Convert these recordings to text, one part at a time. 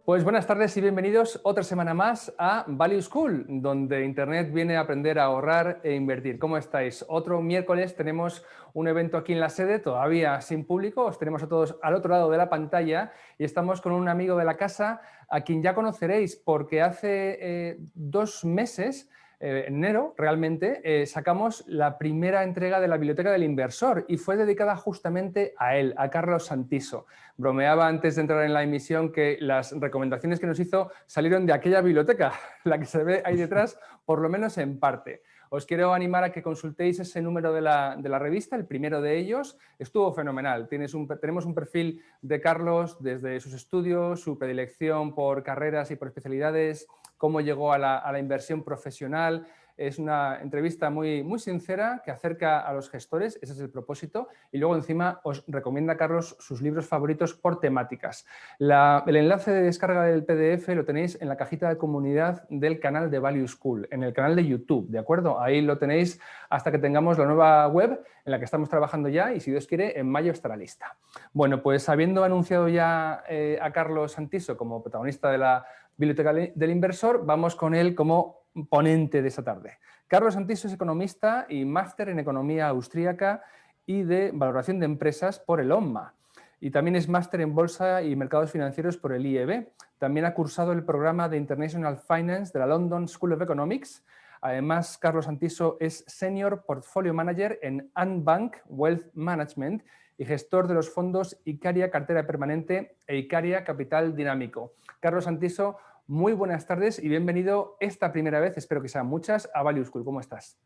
Pues buenas tardes y bienvenidos otra semana más a Value School, donde Internet viene a aprender a ahorrar e invertir. ¿Cómo estáis? Otro miércoles tenemos un evento aquí en la sede, todavía sin público, os tenemos a todos al otro lado de la pantalla y estamos con un amigo de la casa a quien ya conoceréis porque hace 2 meses, en enero realmente, sacamos la primera entrega de la Biblioteca del Inversor y fue dedicada justamente a él, a Carlos Santiso. Bromeaba antes de entrar en la emisión que las recomendaciones que nos hizo salieron de aquella biblioteca, la que se ve ahí detrás, por lo menos en parte. Os quiero animar a que consultéis ese número de la revista, el primero de ellos. Estuvo fenomenal. Tenemos un perfil de Carlos desde sus estudios, su predilección por carreras y por especialidades, cómo llegó a la inversión profesional. Es una entrevista muy, muy sincera que acerca a los gestores, ese es el propósito, y luego encima os recomienda Carlos sus libros favoritos por temáticas. El enlace de descarga del PDF lo tenéis en la cajita de comunidad del canal de Value School, en el canal de YouTube, ¿de acuerdo? Ahí lo tenéis hasta que tengamos la nueva web en la que estamos trabajando ya y si Dios quiere en mayo estará lista. Bueno, pues habiendo anunciado ya a Carlos Santiso como protagonista de la Biblioteca del Inversor, vamos con él como ponente de esta tarde. Carlos Santiso es economista y máster en economía austríaca y de valoración de empresas por el OMMA. Y también es máster en bolsa y mercados financieros por el IEB. También ha cursado el programa de International Finance de la London School of Economics. Además, Carlos Santiso es Senior Portfolio Manager en Bank Wealth Management y gestor de los fondos Icaria Cartera Permanente e Icaria Capital Dinámico. Carlos Santiso, muy buenas tardes y bienvenido esta primera vez, espero que sean muchas, a Value School. ¿Cómo estás?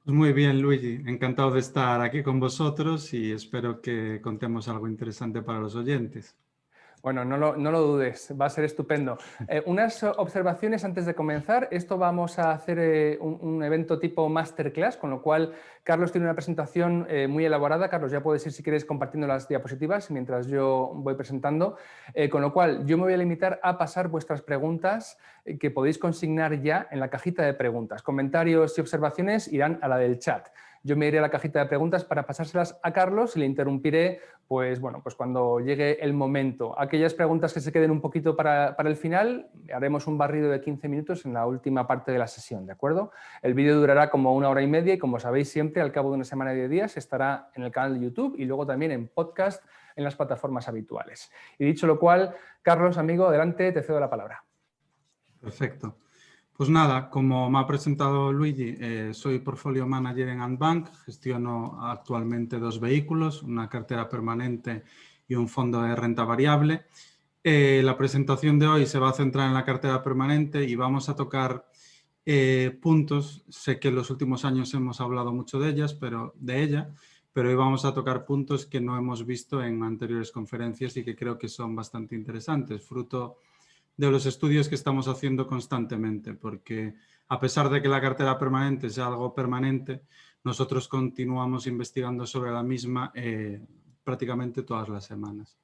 Pues muy bien, Luigi. Encantado de estar aquí con vosotros y espero que contemos algo interesante para los oyentes. Bueno, no lo dudes, va a ser estupendo. Unas observaciones antes de comenzar. Esto vamos a hacer un evento tipo masterclass, con lo cual Carlos tiene una presentación muy elaborada. Carlos, ya puedes ir si quieres compartiendo las diapositivas mientras yo voy presentando. Con lo cual yo me voy a limitar a pasar vuestras preguntas que podéis consignar ya en la cajita de preguntas. Comentarios y observaciones irán a la del chat. Yo me iré a la cajita de preguntas para pasárselas a Carlos y le interrumpiré pues cuando llegue el momento. Aquellas preguntas que se queden un poquito para el final, haremos un barrido de 15 minutos en la última parte de la sesión, ¿de acuerdo? El vídeo durará como 1 hora y media y como sabéis siempre, al cabo de una semana y 10 días estará en el canal de YouTube y luego también en podcast en las plataformas habituales. Y dicho lo cual, Carlos, amigo, adelante, te cedo la palabra. Perfecto. Pues nada, como me ha presentado Luigi, soy Portfolio Manager en Bank, gestiono actualmente 2 vehículos, una cartera permanente y un fondo de renta variable. La presentación de hoy se va a centrar en la cartera permanente y vamos a tocar puntos. Sé que en los últimos años hemos hablado mucho de ella, pero hoy vamos a tocar puntos que no hemos visto en anteriores conferencias y que creo que son bastante interesantes, fruto de los estudios que estamos haciendo constantemente, porque a pesar de que la cartera permanente sea algo permanente, nosotros continuamos investigando sobre la misma prácticamente todas las semanas.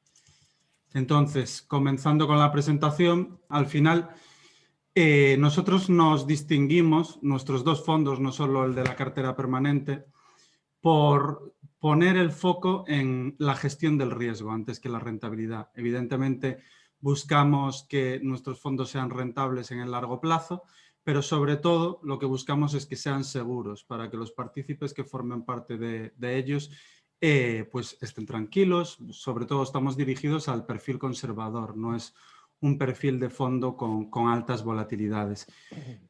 Entonces, comenzando con la presentación, al final nosotros nos distinguimos, nuestros 2 fondos, no solo el de la cartera permanente, por poner el foco en la gestión del riesgo antes que la rentabilidad. Evidentemente, buscamos que nuestros fondos sean rentables en el largo plazo, pero sobre todo lo que buscamos es que sean seguros para que los partícipes que formen parte de ellos pues estén tranquilos. Sobre todo estamos dirigidos al perfil conservador, no es un perfil de fondo con altas volatilidades.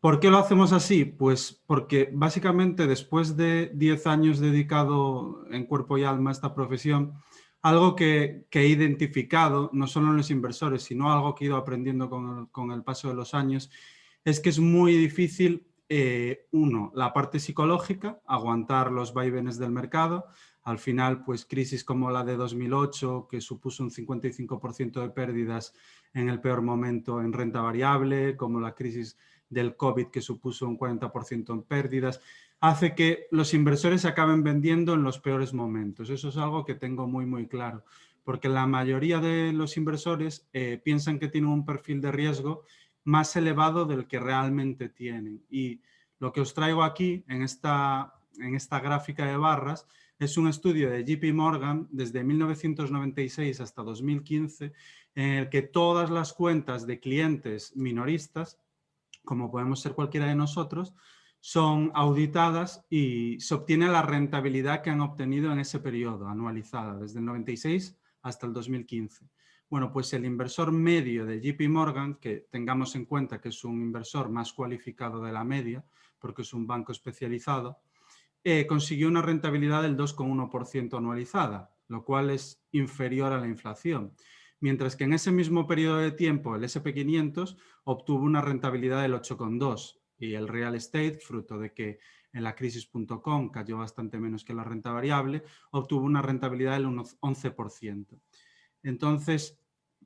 ¿Por qué lo hacemos así? Pues porque básicamente después de 10 años dedicado en cuerpo y alma a esta profesión, algo que he identificado, no solo en los inversores, sino algo que he ido aprendiendo con el paso de los años, es que es muy difícil, la parte psicológica, aguantar los vaivenes del mercado. Al final, pues crisis como la de 2008, que supuso un 55% de pérdidas en el peor momento en renta variable, como la crisis del COVID, que supuso un 40% en pérdidas, hace que los inversores acaben vendiendo en los peores momentos. Eso es algo que tengo muy, muy claro, porque la mayoría de los inversores piensan que tienen un perfil de riesgo más elevado del que realmente tienen. Y lo que os traigo aquí, en esta gráfica de barras, es un estudio de JP Morgan desde 1996 hasta 2015, en el que todas las cuentas de clientes minoristas, como podemos ser cualquiera de nosotros, son auditadas y se obtiene la rentabilidad que han obtenido en ese periodo, anualizada, desde el 96 hasta el 2015. Bueno, pues el inversor medio de JP Morgan, que tengamos en cuenta que es un inversor más cualificado de la media, porque es un banco especializado, consiguió una rentabilidad del 2,1% anualizada, lo cual es inferior a la inflación. Mientras que en ese mismo periodo de tiempo el SP500 obtuvo una rentabilidad del 8,2% y el real estate, fruto de que en la crisis.com cayó bastante menos que la renta variable, obtuvo una rentabilidad del 11%. Entonces,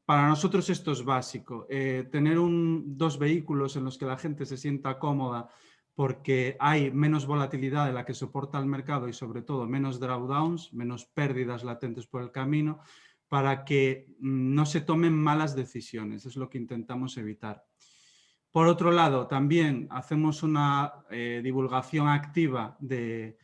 para nosotros esto es básico. Tener dos vehículos en los que la gente se sienta cómoda porque hay menos volatilidad de la que soporta el mercado y sobre todo menos drawdowns, menos pérdidas latentes por el camino, para que no se tomen malas decisiones. Es lo que intentamos evitar. Por otro lado, también hacemos una divulgación activa de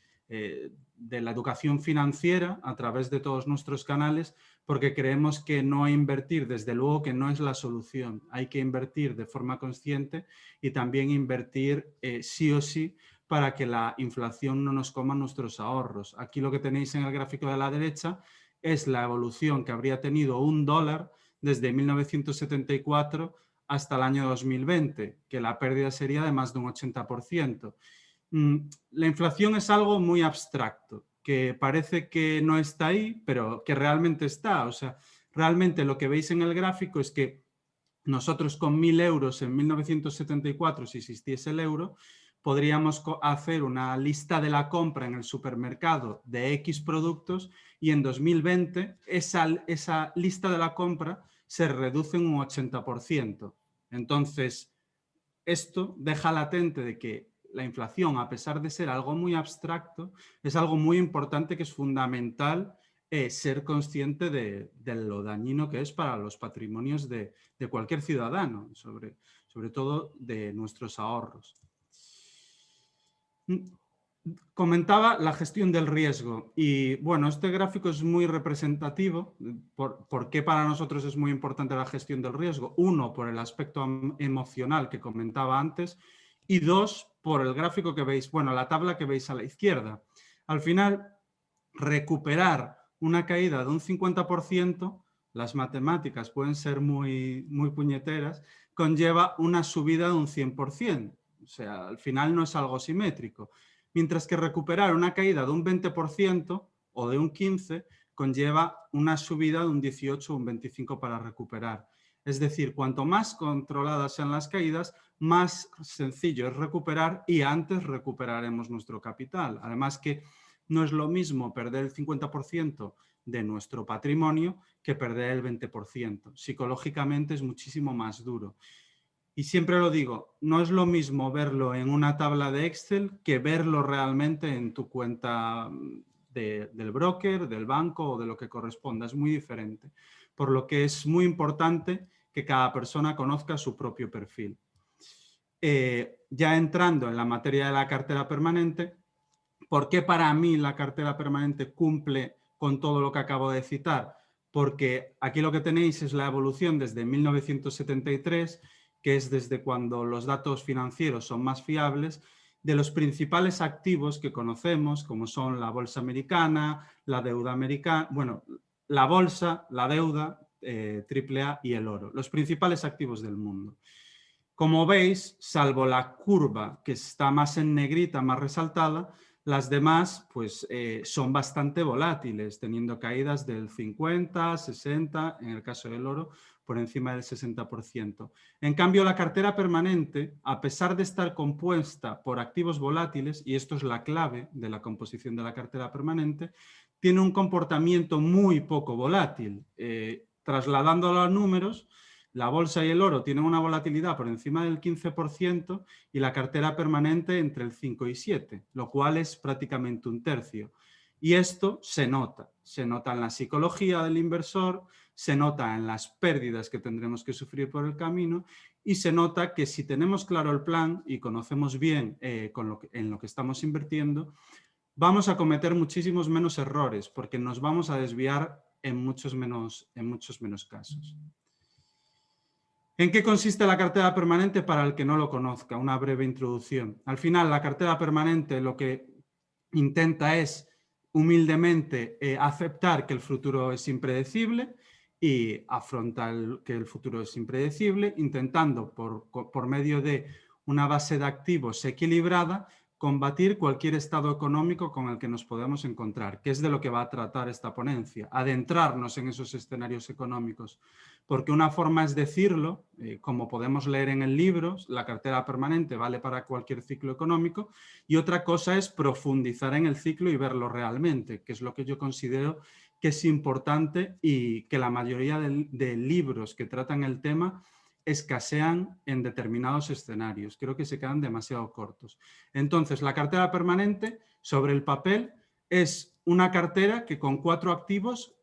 la educación financiera a través de todos nuestros canales, porque creemos que no invertir, desde luego que no es la solución. Hay que invertir de forma consciente y también invertir sí o sí para que la inflación no nos coma nuestros ahorros. Aquí lo que tenéis en el gráfico de la derecha es la evolución que habría tenido un dólar desde 1974 hasta el año 2020, que la pérdida sería de más de un 80%. La inflación es algo muy abstracto, que parece que no está ahí, pero que realmente está. O sea, realmente lo que veis en el gráfico es que nosotros con 1.000 euros en 1974, si existiese el euro, podríamos hacer una lista de la compra en el supermercado de X productos y en 2020 esa lista de la compra se reduce en un 80%. Entonces, esto deja latente de que la inflación, a pesar de ser algo muy abstracto, es algo muy importante, que es fundamental ser consciente de lo dañino que es para los patrimonios de cualquier ciudadano, sobre todo de nuestros ahorros. Comentaba la gestión del riesgo y bueno, este gráfico es muy representativo. ¿Por qué para nosotros es muy importante la gestión del riesgo? Uno, por el aspecto emocional que comentaba antes, y dos, por el gráfico que veis, bueno, la tabla que veis a la izquierda. Al final, recuperar una caída de un 50%, las matemáticas pueden ser muy puñeteras, conlleva una subida de un 100%. O sea, al final no es algo simétrico. Mientras que recuperar una caída de un 20% o de un 15% conlleva una subida de un 18 o un 25% para recuperar. Es decir, cuanto más controladas sean las caídas, más sencillo es recuperar y antes recuperaremos nuestro capital. Además que no es lo mismo perder el 50% de nuestro patrimonio que perder el 20%. Psicológicamente es muchísimo más duro. Y siempre lo digo, no es lo mismo verlo en una tabla de Excel que verlo realmente en tu cuenta del broker, del banco o de lo que corresponda. Es muy diferente. Por lo que es muy importante que cada persona conozca su propio perfil. Ya entrando en la materia de la cartera permanente, ¿por qué para mí la cartera permanente cumple con todo lo que acabo de citar? Porque aquí lo que tenéis es la evolución desde 1973, que es desde cuando los datos financieros son más fiables, de los principales activos que conocemos, como son la bolsa americana, la deuda americana, bueno, la bolsa, la deuda, AAA y el oro, los principales activos del mundo. Como veis, salvo la curva que está más en negrita, más resaltada, las demás pues, son bastante volátiles, teniendo caídas del 50, 60, en el caso del oro, por encima del 60%. En cambio, la cartera permanente, a pesar de estar compuesta por activos volátiles, y esto es la clave de la composición de la cartera permanente, tiene un comportamiento muy poco volátil. Trasladándolo a números, la bolsa y el oro tienen una volatilidad por encima del 15% y la cartera permanente entre el 5 y 7, lo cual es prácticamente un tercio. Y esto se nota en la psicología del inversor, se nota en las pérdidas que tendremos que sufrir por el camino y se nota que si tenemos claro el plan y conocemos bien en lo que estamos invirtiendo, vamos a cometer muchísimos menos errores porque nos vamos a desviar en muchos menos casos. ¿En qué consiste la cartera permanente para el que no lo conozca? Una breve introducción. Al final, la cartera permanente lo que intenta es humildemente aceptar que el futuro es impredecible y afronta que el futuro es impredecible, intentando por medio de una base de activos equilibrada combatir cualquier estado económico con el que nos podemos encontrar, que es de lo que va a tratar esta ponencia, adentrarnos en esos escenarios económicos. Porque una forma es decirlo, como podemos leer en el libro, la cartera permanente vale para cualquier ciclo económico, y otra cosa es profundizar en el ciclo y verlo realmente, que es lo que yo considero que es importante y que la mayoría de libros que tratan el tema escasean en determinados escenarios. Creo que se quedan demasiado cortos. Entonces, la cartera permanente, sobre el papel, es una cartera que con 4 activos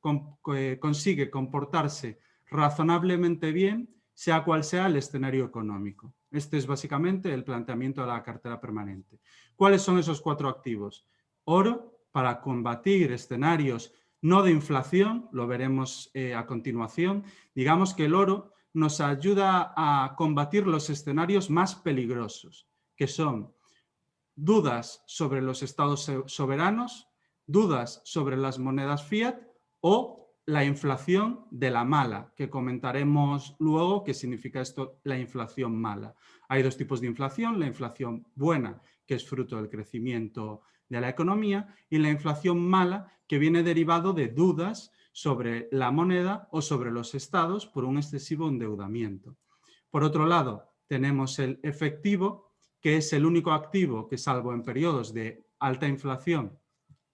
consigue comportarse razonablemente bien, sea cual sea el escenario económico. Este es básicamente el planteamiento de la cartera permanente. ¿Cuáles son esos 4 activos? Oro, para combatir escenarios no de inflación, lo veremos a continuación. Digamos que el oro nos ayuda a combatir los escenarios más peligrosos, que son dudas sobre los estados soberanos, dudas sobre las monedas fiat o la inflación de la mala, que comentaremos luego qué significa esto, la inflación mala. Hay 2 tipos de inflación, la inflación buena, que es fruto del crecimiento de la economía, y la inflación mala, que viene derivado de dudas sobre la moneda o sobre los estados por un excesivo endeudamiento. Por otro lado, tenemos el efectivo, que es el único activo que, salvo en periodos de alta inflación,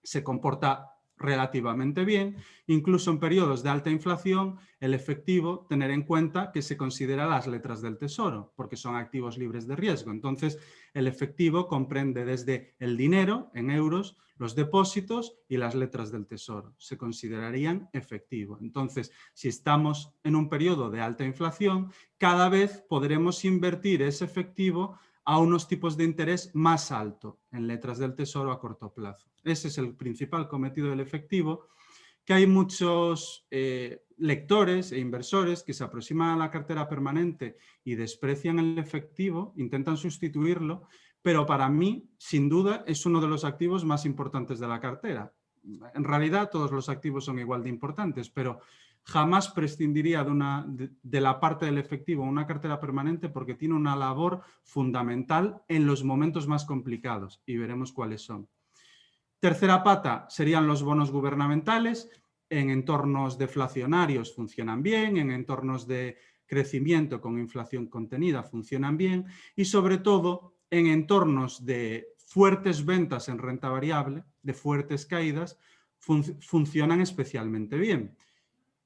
se comporta relativamente bien. Incluso en periodos de alta inflación, el efectivo, tener en cuenta que se considera las letras del tesoro, porque son activos libres de riesgo. Entonces, el efectivo comprende desde el dinero en euros, los depósitos y las letras del tesoro. Se considerarían efectivo. Entonces, si estamos en un periodo de alta inflación, cada vez podremos invertir ese efectivo a unos tipos de interés más alto en letras del tesoro a corto plazo. Ese es el principal cometido del efectivo, que hay muchos lectores e inversores que se aproximan a la cartera permanente y desprecian el efectivo, intentan sustituirlo, pero para mí, sin duda, es uno de los activos más importantes de la cartera. En realidad, todos los activos son igual de importantes, pero jamás prescindiría de la parte del efectivo en una cartera permanente porque tiene una labor fundamental en los momentos más complicados y veremos cuáles son. Tercera pata serían los bonos gubernamentales. En entornos deflacionarios funcionan bien, en entornos de crecimiento con inflación contenida funcionan bien y sobre todo en entornos de fuertes ventas en renta variable, de fuertes caídas, funcionan especialmente bien.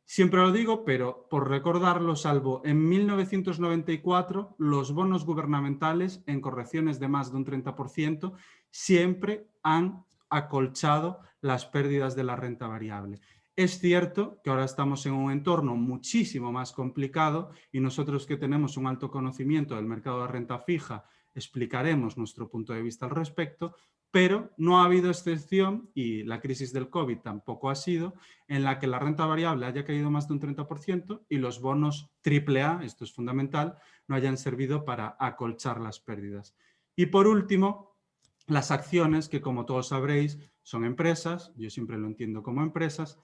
Siempre lo digo, pero por recordarlo, salvo en 1994, los bonos gubernamentales en correcciones de más de un 30% siempre han acolchado las pérdidas de la renta variable. Es cierto que ahora estamos en un entorno muchísimo más complicado y nosotros que tenemos un alto conocimiento del mercado de renta fija explicaremos nuestro punto de vista al respecto, pero no ha habido excepción, y la crisis del COVID tampoco ha sido, en la que la renta variable haya caído más de un 30% y los bonos AAA, esto es fundamental, no hayan servido para acolchar las pérdidas. Y por último, las acciones, que como todos sabréis son empresas, yo siempre lo entiendo como empresas,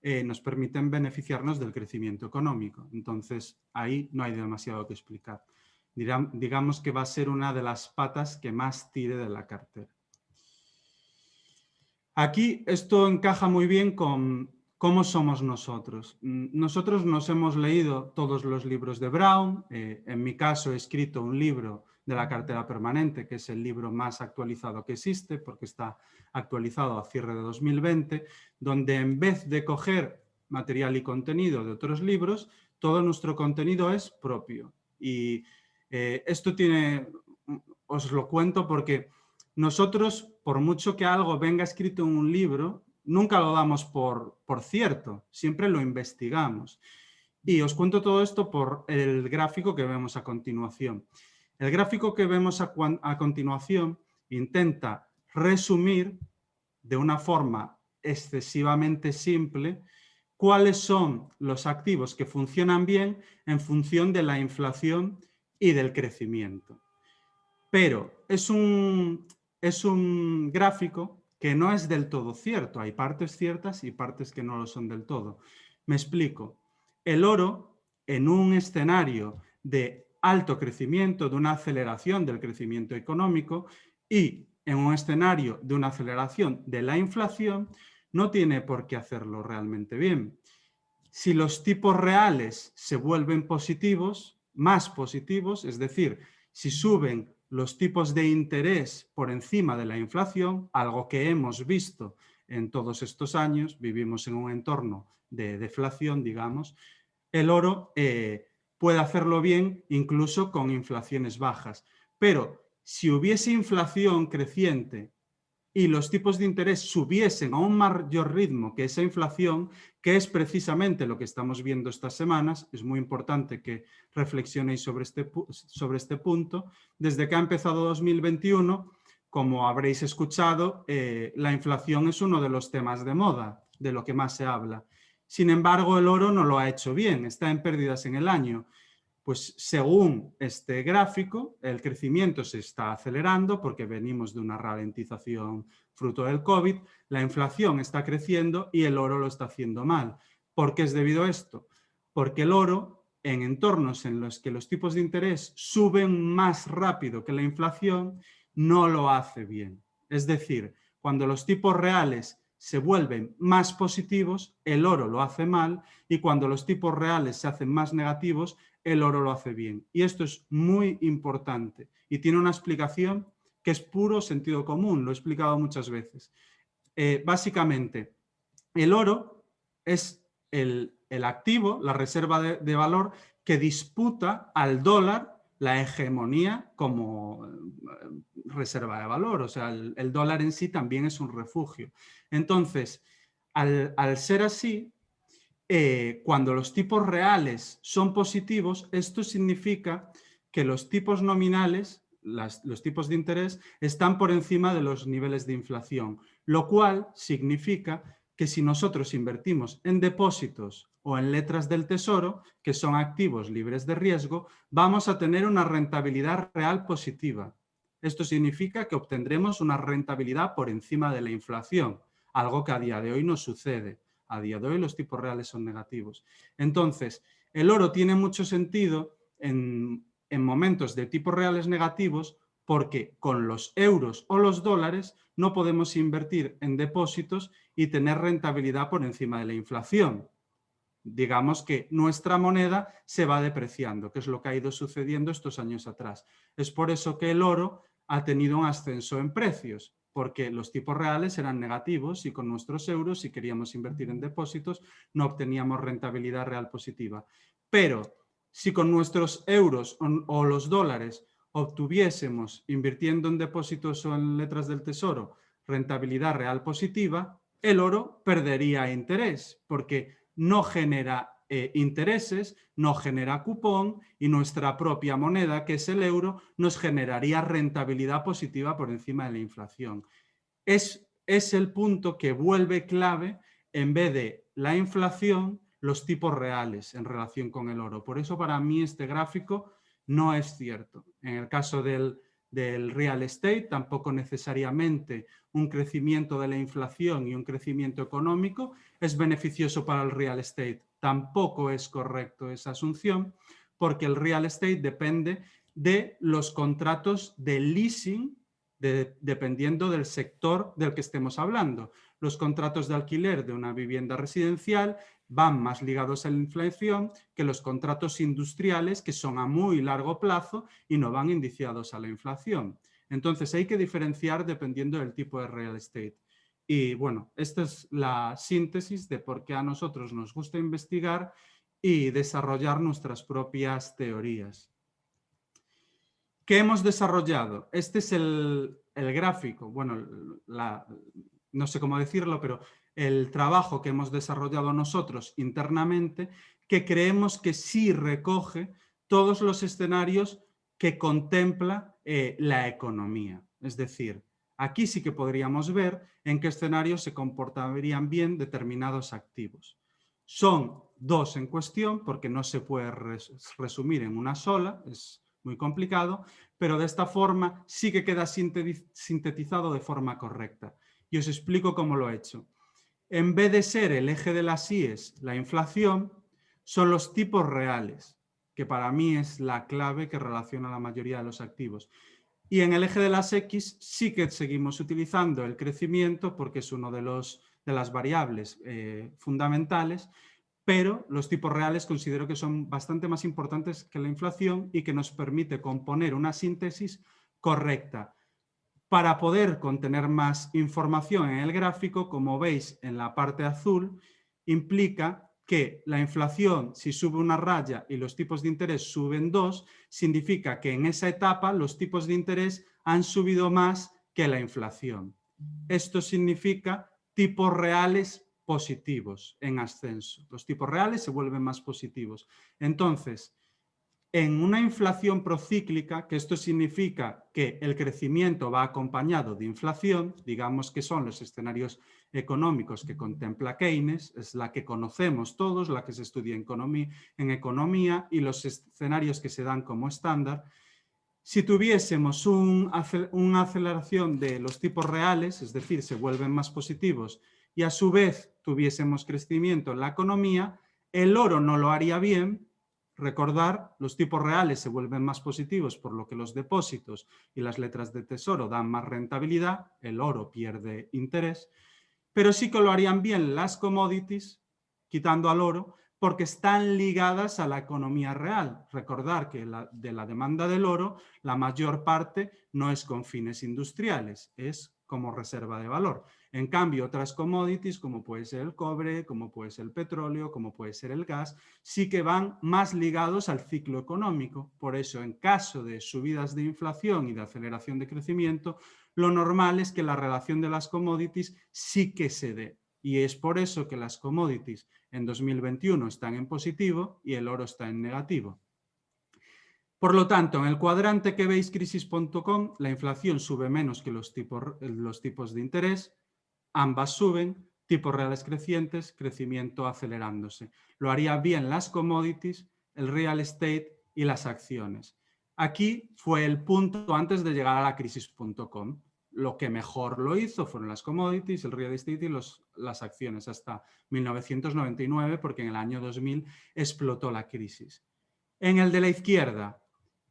nos permiten beneficiarnos del crecimiento económico. Entonces, ahí no hay demasiado que explicar. Digamos que va a ser una de las patas que más tire de la cartera. Aquí esto encaja muy bien con cómo somos nosotros. Nosotros nos hemos leído todos los libros de Brown. En mi caso he escrito un libro de la cartera permanente, que es el libro más actualizado que existe, porque está actualizado a cierre de 2020, donde en vez de coger material y contenido de otros libros, todo nuestro contenido es propio. Y esto os lo cuento porque nosotros, por mucho que algo venga escrito en un libro, nunca lo damos por cierto, siempre lo investigamos. Y os cuento todo esto por el gráfico que vemos a continuación. El gráfico que vemos a continuación intenta resumir de una forma excesivamente simple cuáles son los activos que funcionan bien en función de la inflación y del crecimiento. Pero es un gráfico que no es del todo cierto. Hay partes ciertas y partes que no lo son del todo. Me explico. El oro, en un escenario de alto crecimiento, de una aceleración del crecimiento económico y en un escenario de una aceleración de la inflación, no tiene por qué hacerlo realmente bien. Si los tipos reales se vuelven positivos, más positivos, es decir, si suben los tipos de interés por encima de la inflación, algo que hemos visto en todos estos años, vivimos en un entorno de deflación, digamos, el oro puede hacerlo bien incluso con inflaciones bajas. Pero si hubiese inflación creciente y los tipos de interés subiesen a un mayor ritmo que esa inflación, que es precisamente lo que estamos viendo estas semanas, es muy importante que reflexionéis sobre este punto. Desde que ha empezado 2021, como habréis escuchado, la inflación es uno de los temas de moda, de lo que más se habla. Sin embargo, el oro no lo ha hecho bien, está en pérdidas en el año. Pues según este gráfico, el crecimiento se está acelerando porque venimos de una ralentización fruto del COVID, la inflación está creciendo y el oro lo está haciendo mal. ¿Por qué es debido a esto? Porque el oro, en entornos en los que los tipos de interés suben más rápido que la inflación, no lo hace bien. Es decir, cuando los tipos reales se vuelven más positivos, el oro lo hace mal, y cuando los tipos reales se hacen más negativos, el oro lo hace bien. Y esto es muy importante y tiene una explicación que es puro sentido común, lo he explicado muchas veces. Básicamente, el oro es el activo, la reserva de valor que disputa al dólar la hegemonía como reserva de valor. O sea, el dólar en sí también es un refugio. Entonces, al ser así, cuando los tipos reales son positivos, esto significa que los tipos nominales, los tipos de interés, están por encima de los niveles de inflación, lo cual significa que si nosotros invertimos en depósitos o en letras del tesoro, que son activos libres de riesgo, vamos a tener una rentabilidad real positiva. Esto significa que obtendremos una rentabilidad por encima de la inflación, algo que a día de hoy no sucede. A día de hoy los tipos reales son negativos. Entonces, el oro tiene mucho sentido en momentos de tipos reales negativos porque con los euros o los dólares no podemos invertir en depósitos y tener rentabilidad por encima de la inflación. Digamos que nuestra moneda se va depreciando, que es lo que ha ido sucediendo estos años atrás. Es por eso que el oro ha tenido un ascenso en precios, porque los tipos reales eran negativos y con nuestros euros, si queríamos invertir en depósitos, no obteníamos rentabilidad real positiva. Pero si con nuestros euros o los dólares obtuviésemos, invirtiendo en depósitos o en letras del tesoro, rentabilidad real positiva, el oro perdería interés, porque no genera intereses, no genera cupón y nuestra propia moneda, que es el euro, nos generaría rentabilidad positiva por encima de la inflación. Es el punto que vuelve clave, en vez de la inflación, los tipos reales en relación con el oro. Por eso para mí este gráfico no es cierto. En el caso del real estate, tampoco necesariamente un crecimiento de la inflación y un crecimiento económico es beneficioso para el real estate. Tampoco es correcto esa asunción, porque el real estate depende de los contratos de leasing, dependiendo del sector del que estemos hablando. Los contratos de alquiler de una vivienda residencial van más ligados a la inflación que los contratos industriales, que son a muy largo plazo y no van indiciados a la inflación. Entonces hay que diferenciar dependiendo del tipo de real estate. Y bueno, esta es la síntesis de por qué a nosotros nos gusta investigar y desarrollar nuestras propias teorías. ¿Qué hemos desarrollado? Este es el gráfico, bueno, no sé cómo decirlo, pero el trabajo que hemos desarrollado nosotros internamente, que creemos que sí recoge todos los escenarios que contempla la economía. Es decir, aquí sí que podríamos ver en qué escenarios se comportarían bien determinados activos. Son dos en cuestión porque no se puede resumir en una sola, es muy complicado, pero de esta forma sí que queda sintetizado de forma correcta. Y os explico cómo lo he hecho. En vez de ser el eje de las IES la inflación, son los tipos reales, que para mí es la clave que relaciona la mayoría de los activos. Y en el eje de las X sí que seguimos utilizando el crecimiento porque es uno de las variables fundamentales, pero los tipos reales considero que son bastante más importantes que la inflación y que nos permite componer una síntesis correcta. Para poder contener más información en el gráfico, como veis en la parte azul, implica que la inflación, si sube una raya y los tipos de interés suben 2, significa que en esa etapa los tipos de interés han subido más que la inflación. Esto significa tipos reales positivos en ascenso. Los tipos reales se vuelven más positivos. Entonces, en una inflación procíclica, que esto significa que el crecimiento va acompañado de inflación, digamos que son los escenarios económicos que contempla Keynes, es la que conocemos todos, la que se estudia en economía y los escenarios que se dan como estándar. Si tuviésemos una aceleración de los tipos reales, es decir, se vuelven más positivos, y a su vez tuviésemos crecimiento en la economía, el oro no lo haría bien. Recordar, los tipos reales se vuelven más positivos, por lo que los depósitos y las letras de tesoro dan más rentabilidad, el oro pierde interés, pero sí que lo harían bien las commodities, quitando al oro, porque están ligadas a la economía real. Recordar que de la demanda del oro, la mayor parte no es con fines industriales, es como reserva de valor. En cambio, otras commodities, como puede ser el cobre, como puede ser el petróleo, como puede ser el gas, sí que van más ligados al ciclo económico. Por eso, en caso de subidas de inflación y de aceleración de crecimiento, lo normal es que la relación de las commodities sí que se dé. Y es por eso que las commodities en 2021 están en positivo y el oro está en negativo. Por lo tanto, en el cuadrante que veis crisis.com, la inflación sube menos que los tipos de interés, ambas suben, tipos reales crecientes, crecimiento acelerándose. Lo haría bien las commodities, el real estate y las acciones. Aquí fue el punto antes de llegar a la crisis.com. Lo que mejor lo hizo fueron las commodities, el real estate y las acciones hasta 1999, porque en el año 2000 explotó la crisis. En el de la izquierda,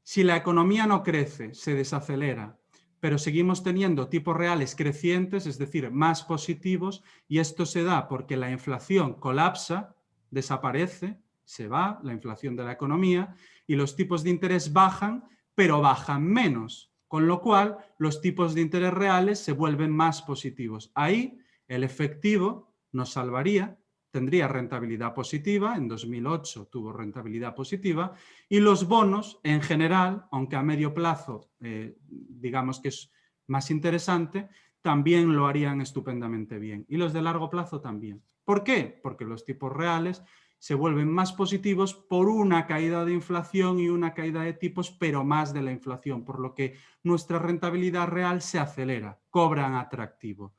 si la economía no crece, se desacelera, pero seguimos teniendo tipos reales crecientes, es decir, más positivos, y esto se da porque la inflación colapsa, desaparece, se va, la inflación de la economía, y los tipos de interés bajan, pero bajan menos, con lo cual los tipos de interés reales se vuelven más positivos. Ahí el efectivo nos salvaría, tendría rentabilidad positiva, en 2008 tuvo rentabilidad positiva, y los bonos en general, aunque a medio plazo digamos que es más interesante, también lo harían estupendamente bien. Y los de largo plazo también. ¿Por qué? Porque los tipos reales se vuelven más positivos por una caída de inflación y una caída de tipos, pero más de la inflación, por lo que nuestra rentabilidad real se acelera, cobran atractivo.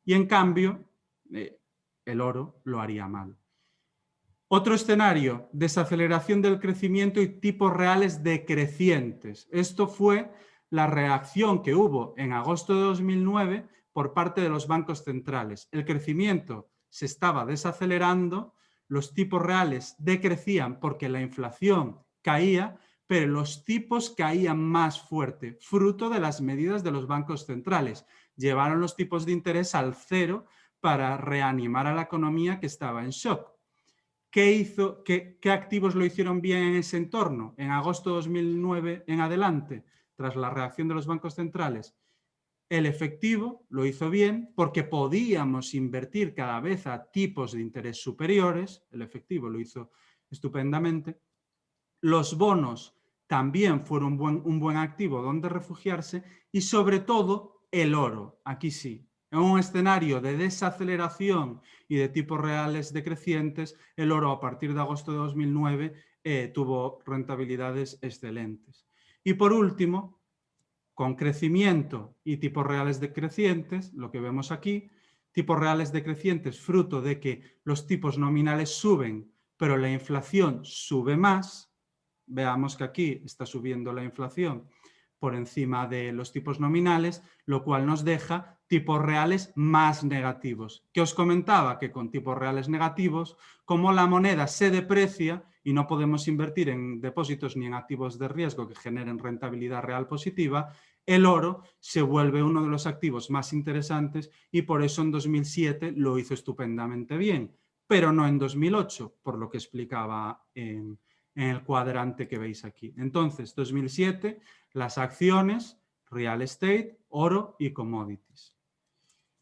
Y en cambio, el oro lo haría mal. Otro escenario, desaceleración del crecimiento y tipos reales decrecientes. Esto fue la reacción que hubo en agosto de 2009 por parte de los bancos centrales. El crecimiento se estaba desacelerando, los tipos reales decrecían porque la inflación caía, pero los tipos caían más fuerte, fruto de las medidas de los bancos centrales. Llevaron los tipos de interés al cero para reanimar a la economía que estaba en shock. ¿Qué activos lo hicieron bien en ese entorno? En agosto de 2009 en adelante, tras la reacción de los bancos centrales, el efectivo lo hizo bien porque podíamos invertir cada vez a tipos de interés superiores, el efectivo lo hizo estupendamente. Los bonos también fueron un buen activo donde refugiarse y sobre todo el oro, aquí sí. En un escenario de desaceleración y de tipos reales decrecientes, el oro a partir de agosto de 2009 tuvo rentabilidades excelentes. Y por último, con crecimiento y tipos reales decrecientes, lo que vemos aquí, tipos reales decrecientes fruto de que los tipos nominales suben, pero la inflación sube más. Veamos que aquí está subiendo la inflación por encima de los tipos nominales, lo cual nos deja tipos reales más negativos. Que os comentaba que con tipos reales negativos, como la moneda se deprecia y no podemos invertir en depósitos ni en activos de riesgo que generen rentabilidad real positiva, el oro se vuelve uno de los activos más interesantes y por eso en 2007 lo hizo estupendamente bien, pero no en 2008, por lo que explicaba en el cuadrante que veis aquí. Entonces, 2007, las acciones, real estate, oro y commodities.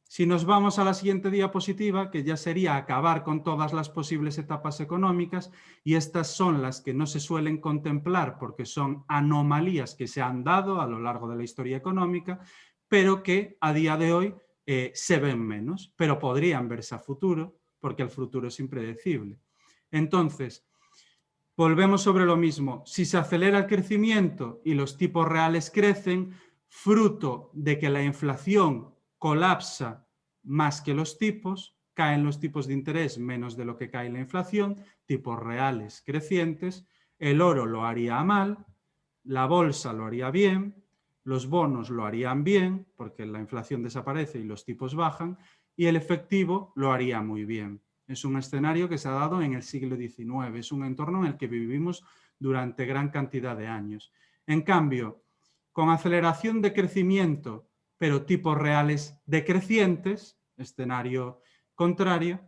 Si nos vamos a la siguiente diapositiva, que ya sería acabar con todas las posibles etapas económicas, y estas son las que no se suelen contemplar porque son anomalías que se han dado a lo largo de la historia económica, pero que a día de hoy se ven menos, pero podrían verse a futuro porque el futuro es impredecible. Entonces, volvemos sobre lo mismo. Si se acelera el crecimiento y los tipos reales crecen, fruto de que la inflación colapsa más que los tipos, caen los tipos de interés menos de lo que cae la inflación, tipos reales crecientes, el oro lo haría mal, la bolsa lo haría bien, los bonos lo harían bien, porque la inflación desaparece y los tipos bajan, y el efectivo lo haría muy bien. Es un escenario que se ha dado en el siglo XIX, es un entorno en el que vivimos durante gran cantidad de años. En cambio, con aceleración de crecimiento, pero tipos reales decrecientes, escenario contrario,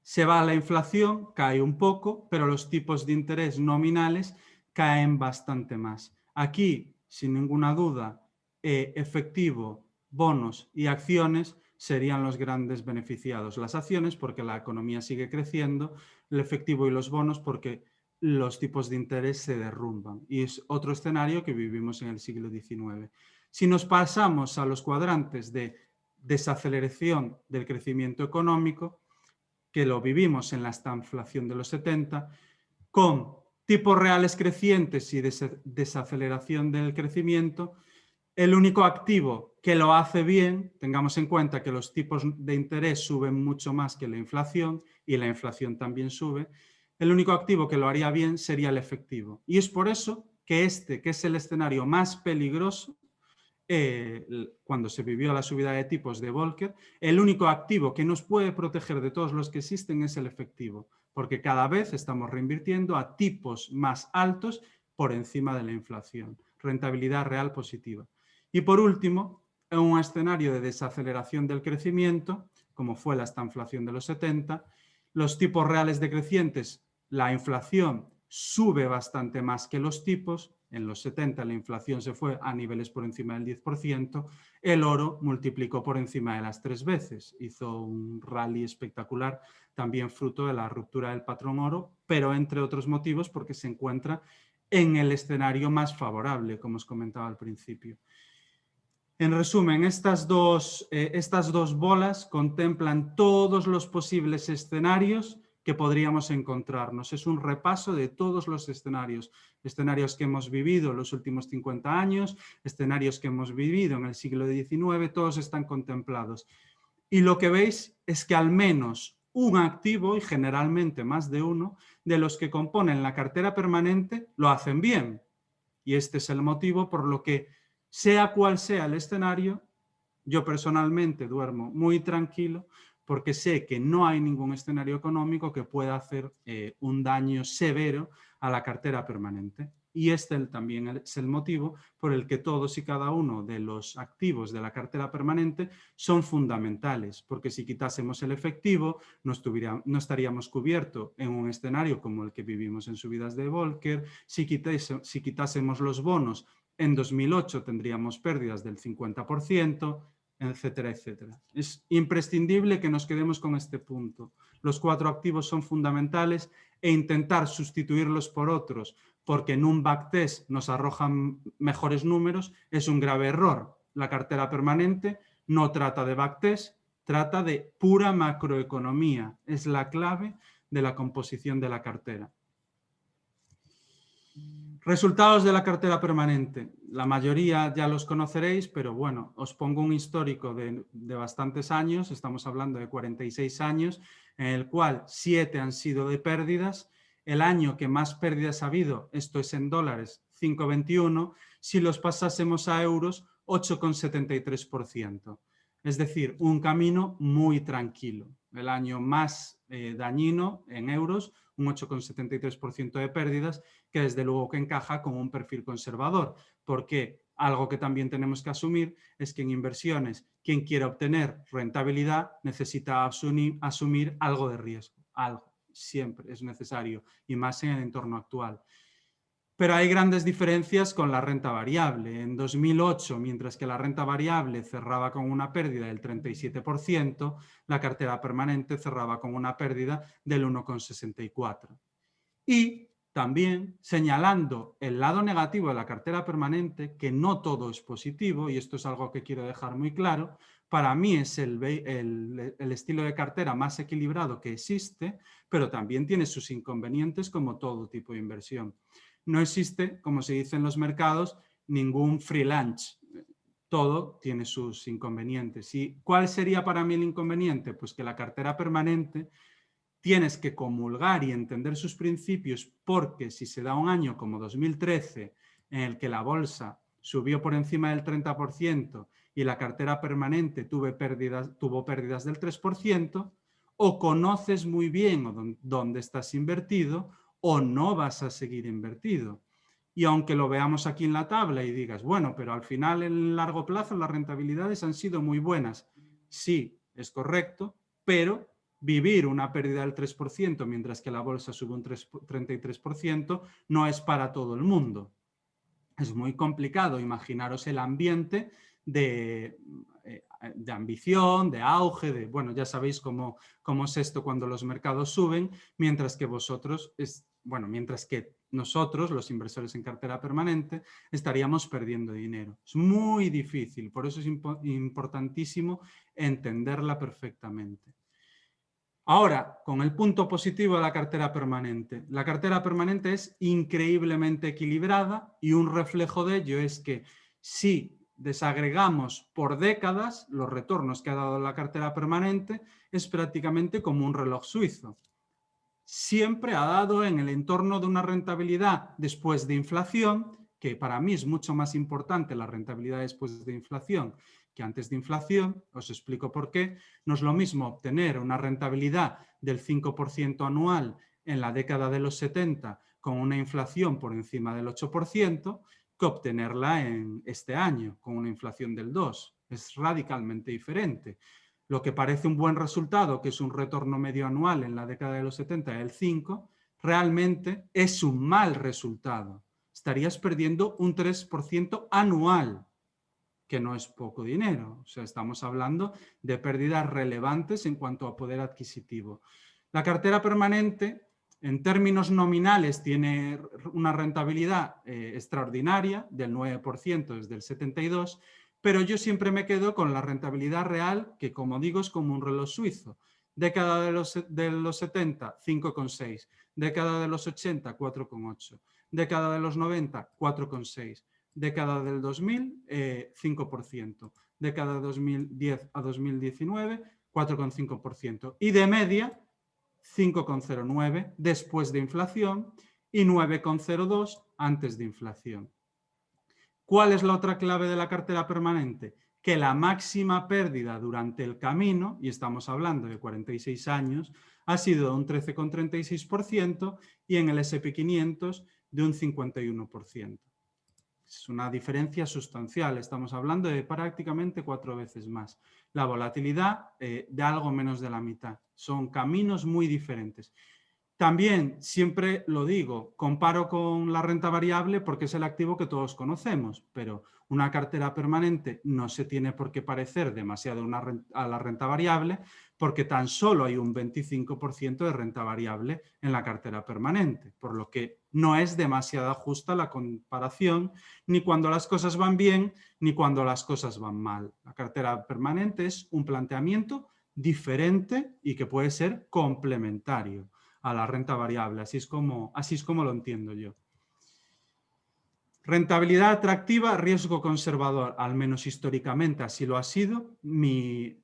se va a la inflación, cae un poco, pero los tipos de interés nominales caen bastante más. Aquí, sin ninguna duda, efectivo, bonos y acciones serían los grandes beneficiados. Las acciones porque la economía sigue creciendo, el efectivo y los bonos porque los tipos de interés se derrumban. Y es otro escenario que vivimos en el siglo XIX. Si nos pasamos a los cuadrantes de desaceleración del crecimiento económico, que lo vivimos en la estanflación de los 70, con tipos reales crecientes y desaceleración del crecimiento, el único activo que lo hace bien, tengamos en cuenta que los tipos de interés suben mucho más que la inflación y la inflación también sube, el único activo que lo haría bien sería el efectivo. Y es por eso que que es el escenario más peligroso, cuando se vivió la subida de tipos de Volcker, el único activo que nos puede proteger de todos los que existen es el efectivo, porque cada vez estamos reinvirtiendo a tipos más altos por encima de la inflación, rentabilidad real positiva. Y por último, en un escenario de desaceleración del crecimiento, como fue la estanflación de los 70, los tipos reales decrecientes, la inflación sube bastante más que los tipos. En los 70 la inflación se fue a niveles por encima del 10%, el oro multiplicó por encima de las 3 veces, hizo un rally espectacular, también fruto de la ruptura del patrón oro, pero entre otros motivos porque se encuentra en el escenario más favorable, como os comentaba al principio. En resumen, estas dos bolas contemplan todos los posibles escenarios que podríamos encontrarnos. Es un repaso de todos los escenarios que hemos vivido en los últimos 50 años, escenarios que hemos vivido en el siglo XIX, todos están contemplados. Y lo que veis es que al menos un activo, y generalmente más de uno, de los que componen la cartera permanente lo hacen bien. Y este es el motivo por lo que, sea cual sea el escenario, yo personalmente duermo muy tranquilo porque sé que no hay ningún escenario económico que pueda hacer un daño severo a la cartera permanente. Y este también es el motivo por el que todos y cada uno de los activos de la cartera permanente son fundamentales, porque si quitásemos el efectivo no estaríamos cubiertos en un escenario como el que vivimos en subidas de Volcker. Si quitásemos los bonos, en 2008 tendríamos pérdidas del 50%, etcétera, etcétera. Es imprescindible que nos quedemos con este punto. Los 4 activos son fundamentales e intentar sustituirlos por otros porque en un backtest nos arrojan mejores números es un grave error. La cartera permanente no trata de backtest, trata de pura macroeconomía. Es la clave de la composición de la cartera. Resultados de la cartera permanente. La mayoría ya los conoceréis, pero bueno, os pongo un histórico de bastantes años, estamos hablando de 46 años, en el cual 7 han sido de pérdidas. El año que más pérdidas ha habido, esto es en dólares, 5,21. Si los pasásemos a euros, 8,73%. Es decir, un camino muy tranquilo. El año más dañino en euros, un 8,73% de pérdidas, que desde luego que encaja con un perfil conservador, porque algo que también tenemos que asumir es que en inversiones quien quiera obtener rentabilidad necesita asumir algo de riesgo, algo, siempre es necesario, y más en el entorno actual. Pero hay grandes diferencias con la renta variable. En 2008, mientras que la renta variable cerraba con una pérdida del 37%, la cartera permanente cerraba con una pérdida del 1,64%. Y también señalando el lado negativo de la cartera permanente, que no todo es positivo, y esto es algo que quiero dejar muy claro, para mí es el estilo de cartera más equilibrado que existe, pero también tiene sus inconvenientes como todo tipo de inversión. No existe, como se dice en los mercados, ningún free lunch. Todo tiene sus inconvenientes. ¿Y cuál sería para mí el inconveniente? Pues que la cartera permanente tienes que comulgar y entender sus principios, porque si se da un año como 2013 en el que la bolsa subió por encima del 30% y la cartera permanente tuvo pérdidas del 3%, o conoces muy bien dónde estás invertido o no vas a seguir invertido. Y aunque lo veamos aquí en la tabla y digas, bueno, pero al final en el largo plazo las rentabilidades han sido muy buenas. Sí, es correcto, pero vivir una pérdida del 3% mientras que la bolsa sube un 33% no es para todo el mundo. Es muy complicado imaginaros el ambiente de ambición, de auge, bueno, ya sabéis cómo es esto cuando los mercados suben, mientras que mientras que nosotros, los inversores en cartera permanente, estaríamos perdiendo dinero. Es muy difícil, por eso es importantísimo entenderla perfectamente. Ahora, con el punto positivo de la cartera permanente. La cartera permanente es increíblemente equilibrada y un reflejo de ello es que si desagregamos por décadas los retornos que ha dado la cartera permanente, es prácticamente como un reloj suizo. Siempre ha dado en el entorno de una rentabilidad después de inflación, que para mí es mucho más importante la rentabilidad después de inflación que antes de inflación. Os explico por qué. No es lo mismo obtener una rentabilidad del 5% anual en la década de los 70 con una inflación por encima del 8% que obtenerla en este año con una inflación del 2%. Es radicalmente diferente. Lo que parece un buen resultado, que es un retorno medio anual en la década de los 70 del 5%, realmente es un mal resultado. Estarías perdiendo un 3% anual, que no es poco dinero. O sea, estamos hablando de pérdidas relevantes en cuanto a poder adquisitivo. La cartera permanente, en términos nominales, tiene una rentabilidad extraordinaria del 9% desde el 72%, pero yo siempre me quedo con la rentabilidad real, que como digo es como un reloj suizo. Década de los 70, 5,6. Década de los 80, 4,8. Década de los 90, 4,6. Década del 2000, 5%. Década de 2010 a 2019, 4,5%. Y de media, 5,09 después de inflación y 9,02 antes de inflación. ¿Cuál es la otra clave de la cartera permanente? Que la máxima pérdida durante el camino, y estamos hablando de 46 años, ha sido de un 13,36% y en el S&P 500 de un 51%. Es una diferencia sustancial, estamos hablando de prácticamente 4 veces más. La volatilidad de algo menos de la mitad. Son caminos muy diferentes. También, siempre lo digo, comparo con la renta variable porque es el activo que todos conocemos, pero una cartera permanente no se tiene por qué parecer demasiado a la renta variable porque tan solo hay un 25% de renta variable en la cartera permanente, por lo que no es demasiado justa la comparación ni cuando las cosas van bien ni cuando las cosas van mal. La cartera permanente es un planteamiento diferente y que puede ser complementario a la renta variable, así es como lo entiendo yo. Rentabilidad atractiva, riesgo conservador, al menos históricamente así lo ha sido. Mi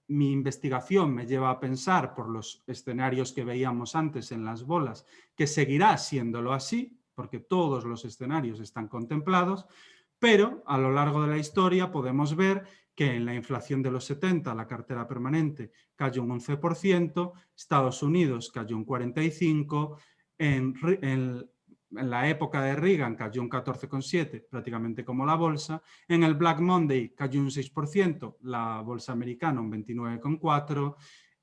investigación me lleva a pensar, por los escenarios que veíamos antes en las bolas, que seguirá siéndolo así, porque todos los escenarios están contemplados, pero a lo largo de la historia podemos ver que en la inflación de los 70 la cartera permanente cayó un 11%, Estados Unidos cayó un 45%, en la época de Reagan cayó un 14,7%, prácticamente como la bolsa. En el Black Monday cayó un 6%, la bolsa americana un 29,4%.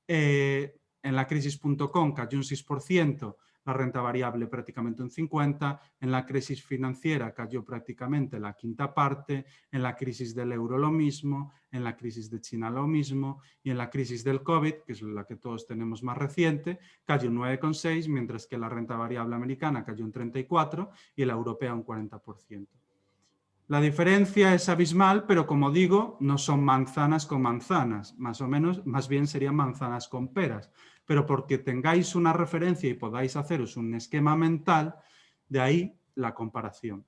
En la crisis.com cayó un 6%, la renta variable prácticamente un 50%. En la crisis financiera cayó prácticamente la quinta parte. En la crisis del euro lo mismo. En la crisis de China lo mismo. Y en la crisis del COVID, que es la que todos tenemos más reciente, cayó un 9,6%, mientras que la renta variable americana cayó un 34% y la europea un 40%. La diferencia es abismal, pero como digo, no son manzanas con manzanas, más o menos, más bien serían manzanas con peras. Pero porque tengáis una referencia y podáis haceros un esquema mental, de ahí la comparación.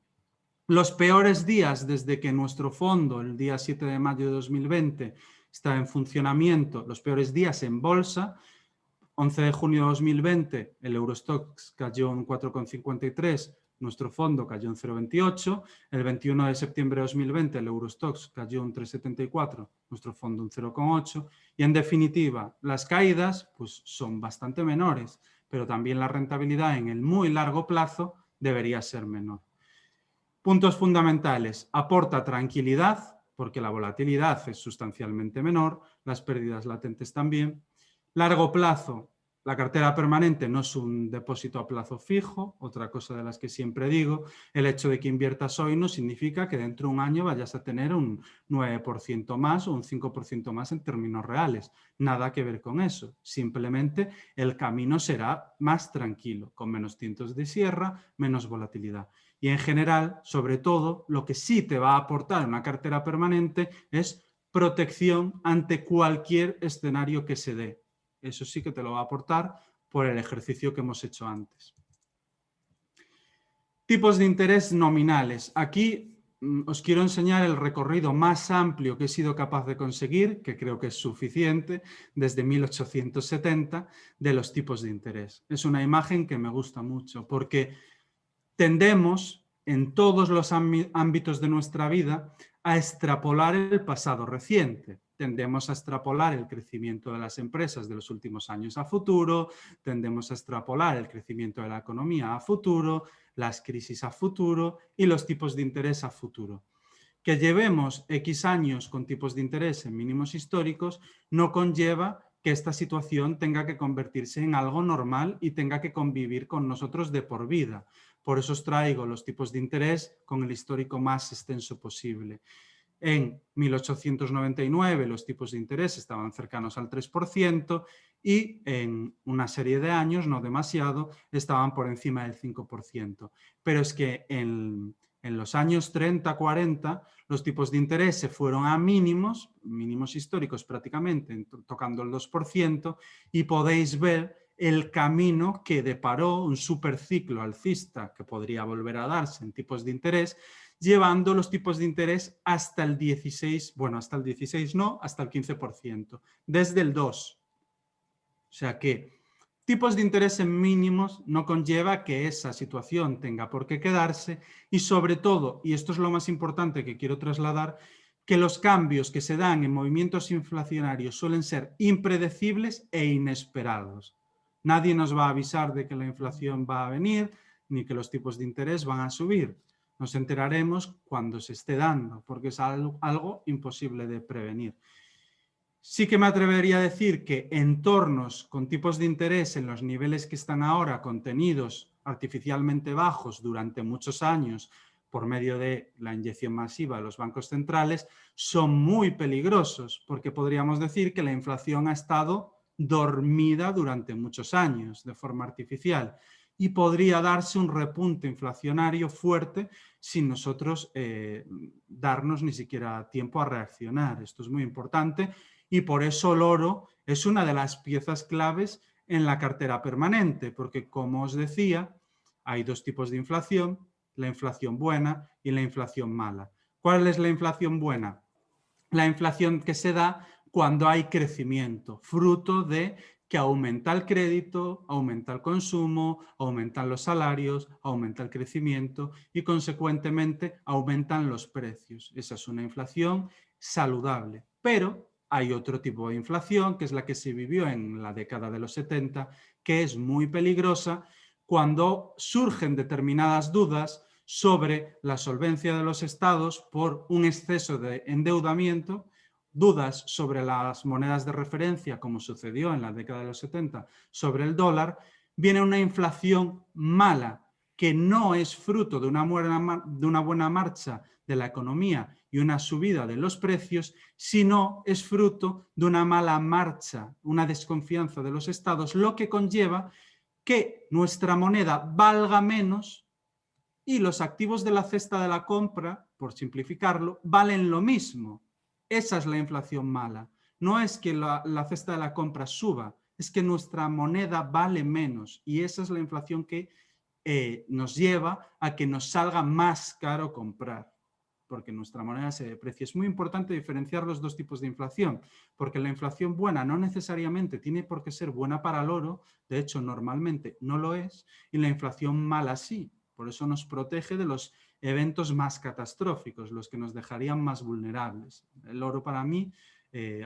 Los peores días desde que nuestro fondo, el día 7 de mayo de 2020, está en funcionamiento, los peores días en bolsa. 11 de junio de 2020, el Eurostoxx cayó un 4,53%, nuestro fondo cayó un 0,28%. El 21 de septiembre de 2020, el Eurostoxx cayó un 3,74%, nuestro fondo un 0,8%. Y en definitiva, las caídas pues, son bastante menores, pero también la rentabilidad en el muy largo plazo debería ser menor. Puntos fundamentales. Aporta tranquilidad, porque la volatilidad es sustancialmente menor, las pérdidas latentes también. Largo plazo, la cartera permanente no es un depósito a plazo fijo, otra cosa de las que siempre digo. El hecho de que inviertas hoy no significa que dentro de un año vayas a tener un 9% más o un 5% más en términos reales. Nada que ver con eso. Simplemente el camino será más tranquilo, con menos tientos de sierra, menos volatilidad. Y en general, sobre todo, lo que sí te va a aportar una cartera permanente es protección ante cualquier escenario que se dé. Eso sí que te lo va a aportar por el ejercicio que hemos hecho antes. Tipos de interés nominales. Aquí os quiero enseñar el recorrido más amplio que he sido capaz de conseguir, que creo que es suficiente, desde 1870, de los tipos de interés. Es una imagen que me gusta mucho porque tendemos en todos los ámbitos de nuestra vida a extrapolar el pasado reciente. Tendemos a extrapolar el crecimiento de las empresas de los últimos años a futuro, tendemos a extrapolar el crecimiento de la economía a futuro, las crisis a futuro y los tipos de interés a futuro. Que llevemos X años con tipos de interés en mínimos históricos no conlleva que esta situación tenga que convertirse en algo normal y tenga que convivir con nosotros de por vida. Por eso os traigo los tipos de interés con el histórico más extenso posible. En 1899 los tipos de interés estaban cercanos al 3% y en una serie de años, no demasiado, estaban por encima del 5%. Pero es que en los años 30-40 los tipos de interés se fueron a mínimos históricos prácticamente, tocando el 2%, y podéis ver el camino que deparó un superciclo alcista que podría volver a darse en tipos de interés, llevando los tipos de interés hasta el 16%, bueno, hasta el 16% no, hasta el 15%, desde el 2%. O sea que tipos de interés en mínimos no conlleva que esa situación tenga por qué quedarse y sobre todo, y esto es lo más importante que quiero trasladar, que los cambios que se dan en movimientos inflacionarios suelen ser impredecibles e inesperados. Nadie nos va a avisar de que la inflación va a venir ni que los tipos de interés van a subir. Nos enteraremos cuando se esté dando, porque es algo imposible de prevenir. Sí que me atrevería a decir que entornos con tipos de interés en los niveles que están ahora contenidos artificialmente bajos durante muchos años por medio de la inyección masiva de los bancos centrales son muy peligrosos porque podríamos decir que la inflación ha estado dormida durante muchos años de forma artificial y podría darse un repunte inflacionario fuerte sin nosotros darnos ni siquiera tiempo a reaccionar. Esto es muy importante. Y por eso el oro es una de las piezas claves en la cartera permanente, porque como os decía, hay dos tipos de inflación, la inflación buena y la inflación mala. ¿Cuál es la inflación buena? La inflación que se da cuando hay crecimiento, fruto de que aumenta el crédito, aumenta el consumo, aumentan los salarios, aumenta el crecimiento y consecuentemente aumentan los precios. Esa es una inflación saludable. Pero hay otro tipo de inflación, que es la que se vivió en la década de los 70, que es muy peligrosa cuando surgen determinadas dudas sobre la solvencia de los estados por un exceso de endeudamiento, dudas sobre las monedas de referencia, como sucedió en la década de los 70, sobre el dólar, viene una inflación mala, que no es fruto de una buena marcha de la economía y una subida de los precios, sino es fruto de una mala marcha, una desconfianza de los estados, lo que conlleva que nuestra moneda valga menos y los activos de la cesta de la compra, por simplificarlo, valen lo mismo. Esa es la inflación mala. No es que la cesta de la compra suba, es que nuestra moneda vale menos y esa es la inflación que nos lleva a que nos salga más caro comprar, porque nuestra moneda se deprecia. Es muy importante diferenciar los dos tipos de inflación, porque la inflación buena no necesariamente tiene por qué ser buena para el oro, de hecho normalmente no lo es, y la inflación mala sí. Por eso nos protege de los eventos más catastróficos, los que nos dejarían más vulnerables. El oro para mí,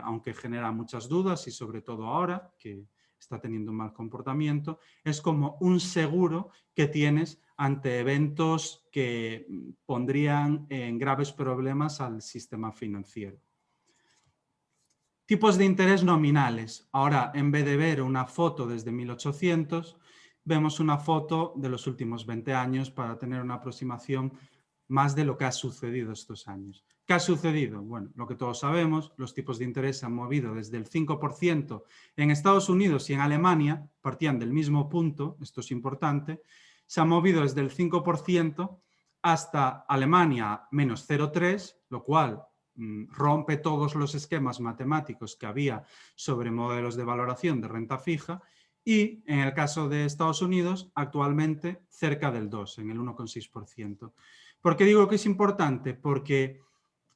aunque genera muchas dudas y sobre todo ahora que está teniendo un mal comportamiento, es como un seguro que tienes ante eventos que pondrían en graves problemas al sistema financiero. Tipos de interés nominales. Ahora, en vez de ver una foto desde 1800, vemos una foto de los últimos 20 años para tener una aproximación más de lo que ha sucedido estos años. ¿Qué ha sucedido? Bueno, lo que todos sabemos, los tipos de interés se han movido desde el 5% en Estados Unidos y en Alemania, partían del mismo punto, esto es importante, se ha movido desde el 5% hasta Alemania menos 0,3, lo cual rompe todos los esquemas matemáticos que había sobre modelos de valoración de renta fija y en el caso de Estados Unidos actualmente cerca del 2, en el 1,6%. ¿Por qué digo que es importante? Porque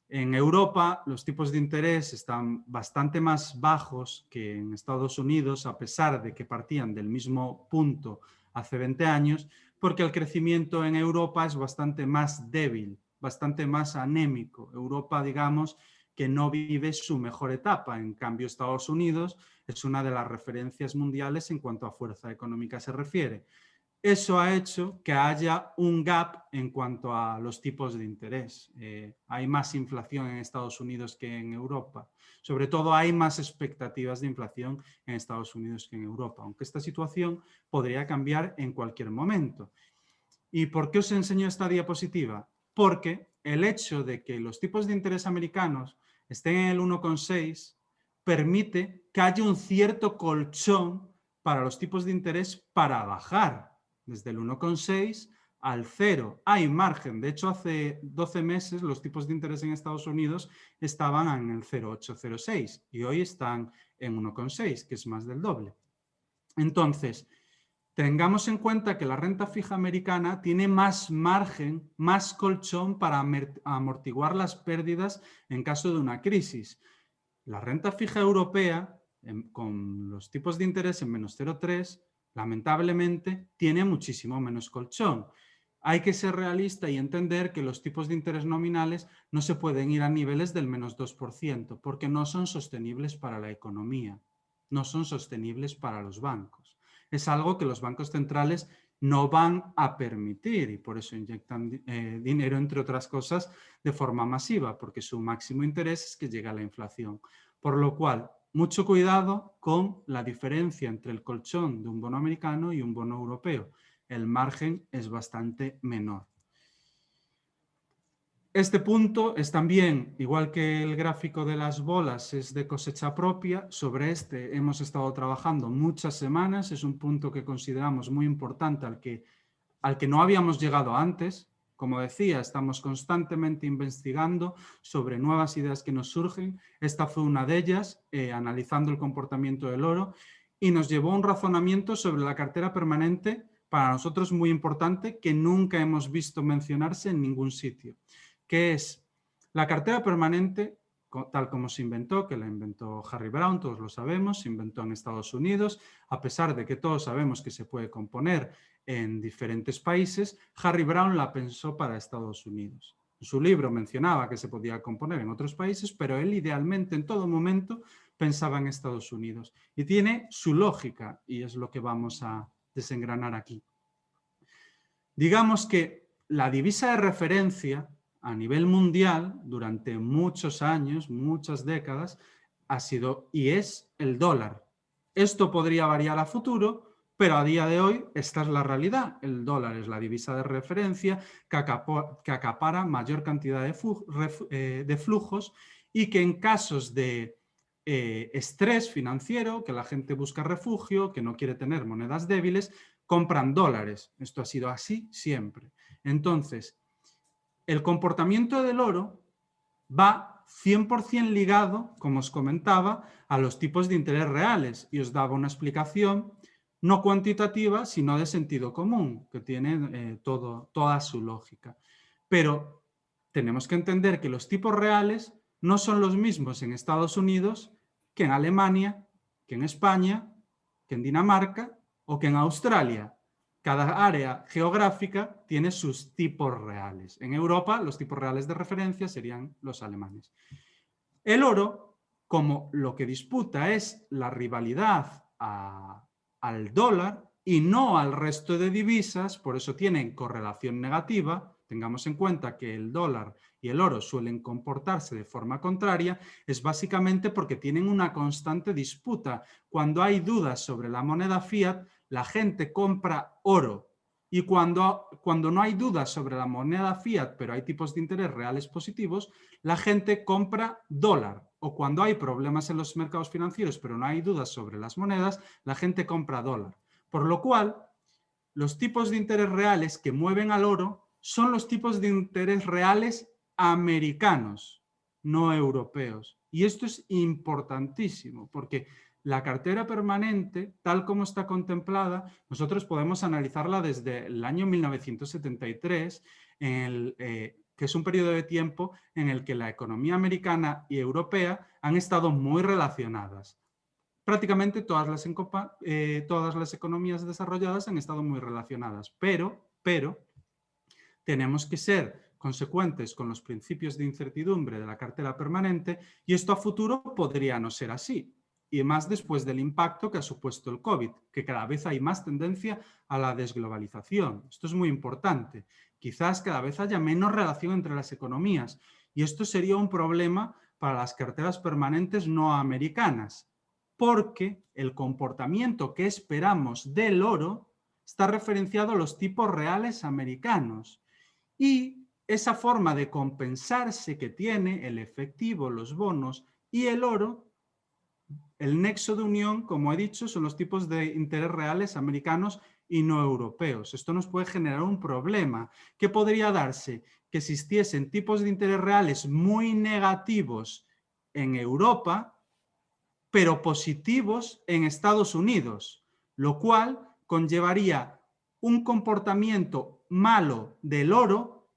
en Europa los tipos de interés están bastante más bajos que en Estados Unidos, a pesar de que partían del mismo punto hace 20 años, porque el crecimiento en Europa es bastante más débil, bastante más anémico. Europa, digamos, que no vive su mejor etapa. En cambio, Estados Unidos es una de las referencias mundiales en cuanto a fuerza económica se refiere. Eso ha hecho que haya un gap en cuanto a los tipos de interés. Hay más inflación en Estados Unidos que en Europa. Sobre todo hay más expectativas de inflación en Estados Unidos que en Europa, aunque esta situación podría cambiar en cualquier momento. ¿Y por qué os enseño esta diapositiva? Porque el hecho de que los tipos de interés americanos estén en el 1,6 permite que haya un cierto colchón para los tipos de interés para bajar desde el 1,6 al 0. Hay margen. De hecho, hace 12 meses los tipos de interés en Estados Unidos estaban en el 0,8, 0,6 y hoy están en 1,6, que es más del doble. Entonces, tengamos en cuenta que la renta fija americana tiene más margen, más colchón para amortiguar las pérdidas en caso de una crisis. La renta fija europea, con los tipos de interés en menos 0,3, lamentablemente tiene muchísimo menos colchón. Hay que ser realista y entender que los tipos de interés nominales no se pueden ir a niveles del menos 2% porque no son sostenibles para la economía, no son sostenibles para los bancos. Es algo que los bancos centrales no van a permitir y por eso inyectan dinero, entre otras cosas, de forma masiva, porque su máximo interés es que llegue a la inflación. Por lo cual, mucho cuidado con la diferencia entre el colchón de un bono americano y un bono europeo. El margen es bastante menor. Este punto es también, igual que el gráfico de las bolas, es de cosecha propia. Sobre este hemos estado trabajando muchas semanas. Es un punto que consideramos muy importante al que no habíamos llegado antes. Como decía, estamos constantemente investigando sobre nuevas ideas que nos surgen. Esta fue una de ellas, analizando el comportamiento del oro, y nos llevó a un razonamiento sobre la cartera permanente para nosotros muy importante que nunca hemos visto mencionarse en ningún sitio, que es la cartera permanente, tal como se inventó, que la inventó Harry Browne, todos lo sabemos, se inventó en Estados Unidos, a pesar de que todos sabemos que se puede componer en diferentes países, Harry Browne la pensó para Estados Unidos. En su libro mencionaba que se podía componer en otros países, pero él idealmente en todo momento pensaba en Estados Unidos. Y tiene su lógica, y es lo que vamos a desengranar aquí. Digamos que la divisa de referencia a nivel mundial durante muchos años, muchas décadas, ha sido y es el dólar. Esto podría variar a futuro, pero a día de hoy esta es la realidad. El dólar es la divisa de referencia que acapara mayor cantidad de flujos y que en casos de estrés financiero, que la gente busca refugio, que no quiere tener monedas débiles, compran dólares. Esto ha sido así siempre. Entonces, el comportamiento del oro va 100% ligado, como os comentaba, a los tipos de interés reales. Y os daba una explicación no cuantitativa, sino de sentido común, que tiene toda su lógica. Pero tenemos que entender que los tipos reales no son los mismos en Estados Unidos que en Alemania, que en España, que en Dinamarca o que en Australia. Cada área geográfica tiene sus tipos reales. En Europa, los tipos reales de referencia serían los alemanes. El oro, como lo que disputa es la rivalidad al dólar y no al resto de divisas, por eso tienen correlación negativa. Tengamos en cuenta que el dólar y el oro suelen comportarse de forma contraria, es básicamente porque tienen una constante disputa. Cuando hay dudas sobre la moneda fiat, la gente compra oro. Y cuando no hay dudas sobre la moneda fiat, pero hay tipos de interés reales positivos, la gente compra dólar. O cuando hay problemas en los mercados financieros, pero no hay dudas sobre las monedas, la gente compra dólar. Por lo cual, los tipos de interés reales que mueven al oro son los tipos de interés reales americanos, no europeos. Y esto es importantísimo, porque la cartera permanente, tal como está contemplada, nosotros podemos analizarla desde el año 1973, que es un periodo de tiempo en el que la economía americana y europea han estado muy relacionadas. Prácticamente todas las economías desarrolladas han estado muy relacionadas, pero tenemos que ser consecuentes con los principios de incertidumbre de la cartera permanente y esto a futuro podría no ser así. Y más después del impacto que ha supuesto el COVID, que cada vez hay más tendencia a la desglobalización. Esto es muy importante. Quizás cada vez haya menos relación entre las economías y esto sería un problema para las carteras permanentes no americanas, porque el comportamiento que esperamos del oro está referenciado a los tipos reales americanos. Y esa forma de compensarse que tiene el efectivo, los bonos y el oro, el nexo de unión, como he dicho, son los tipos de interés reales americanos y no europeos. Esto nos puede generar un problema. ¿Qué podría darse? Que existiesen tipos de interés reales muy negativos en Europa, pero positivos en Estados Unidos, lo cual conllevaría un comportamiento malo del oro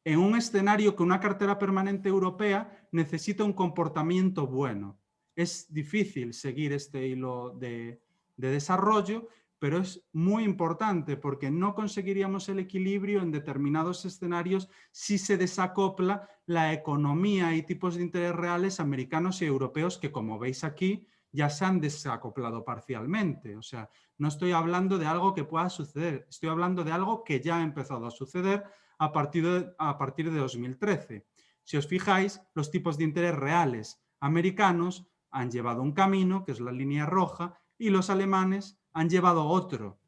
en un escenario que una cartera permanente europea necesita un comportamiento bueno. Es difícil seguir este hilo de desarrollo, pero es muy importante porque no conseguiríamos el equilibrio en determinados escenarios si se desacopla la economía y tipos de interés reales americanos y europeos que, como veis aquí, ya se han desacoplado parcialmente. O sea, no estoy hablando de algo que pueda suceder, estoy hablando de algo que ya ha empezado a suceder a partir de 2013. Si os fijáis, los tipos de interés reales americanos han llevado un camino, que es la línea roja, y los alemanes han llevado otro.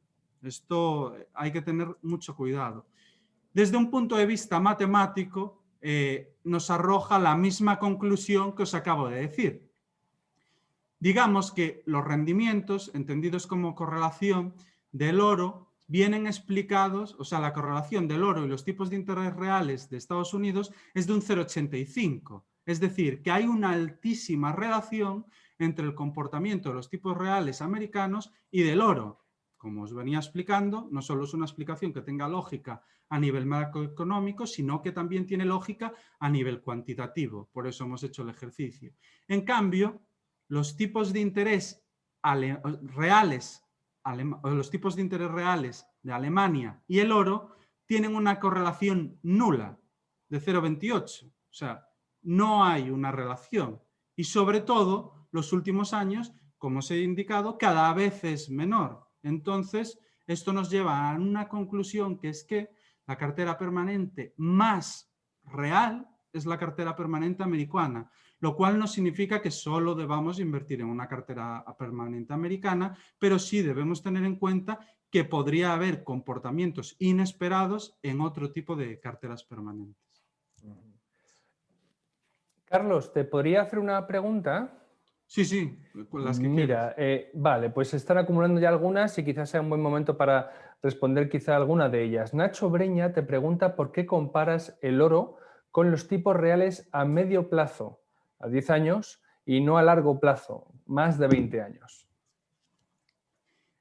Esto hay que tener mucho cuidado. Desde un punto de vista matemático, nos arroja la misma conclusión que os acabo de decir. Digamos que los rendimientos, entendidos como correlación del oro, vienen explicados, o sea, la correlación del oro y los tipos de interés reales de Estados Unidos es de un 0,85. Es decir, que hay una altísima relación entre el comportamiento de los tipos reales americanos y del oro. como os venía explicando, no solo es una explicación que tenga lógica a nivel macroeconómico, sino que también tiene lógica a nivel cuantitativo. Por eso hemos hecho el ejercicio. En cambio, los tipos de interés reales, los tipos de interés reales de Alemania y el oro tienen una correlación nula de 0,28. O sea, no hay una relación. Y sobre todo, los últimos años, como os he indicado, cada vez es menor. Entonces, esto nos lleva a una conclusión, que es que la cartera permanente más real es la cartera permanente americana, lo cual no significa que solo debamos invertir en una cartera permanente americana, pero sí debemos tener en cuenta que podría haber comportamientos inesperados en otro tipo de carteras permanentes. Carlos, ¿te podría hacer una pregunta? Sí, sí, con las que Mira, vale, pues se están acumulando ya algunas y quizás sea un buen momento para responder quizá alguna de ellas. Nacho Breña te pregunta por qué comparas el oro con los tipos reales a medio plazo, a 10 años, y no a largo plazo, más de 20 años.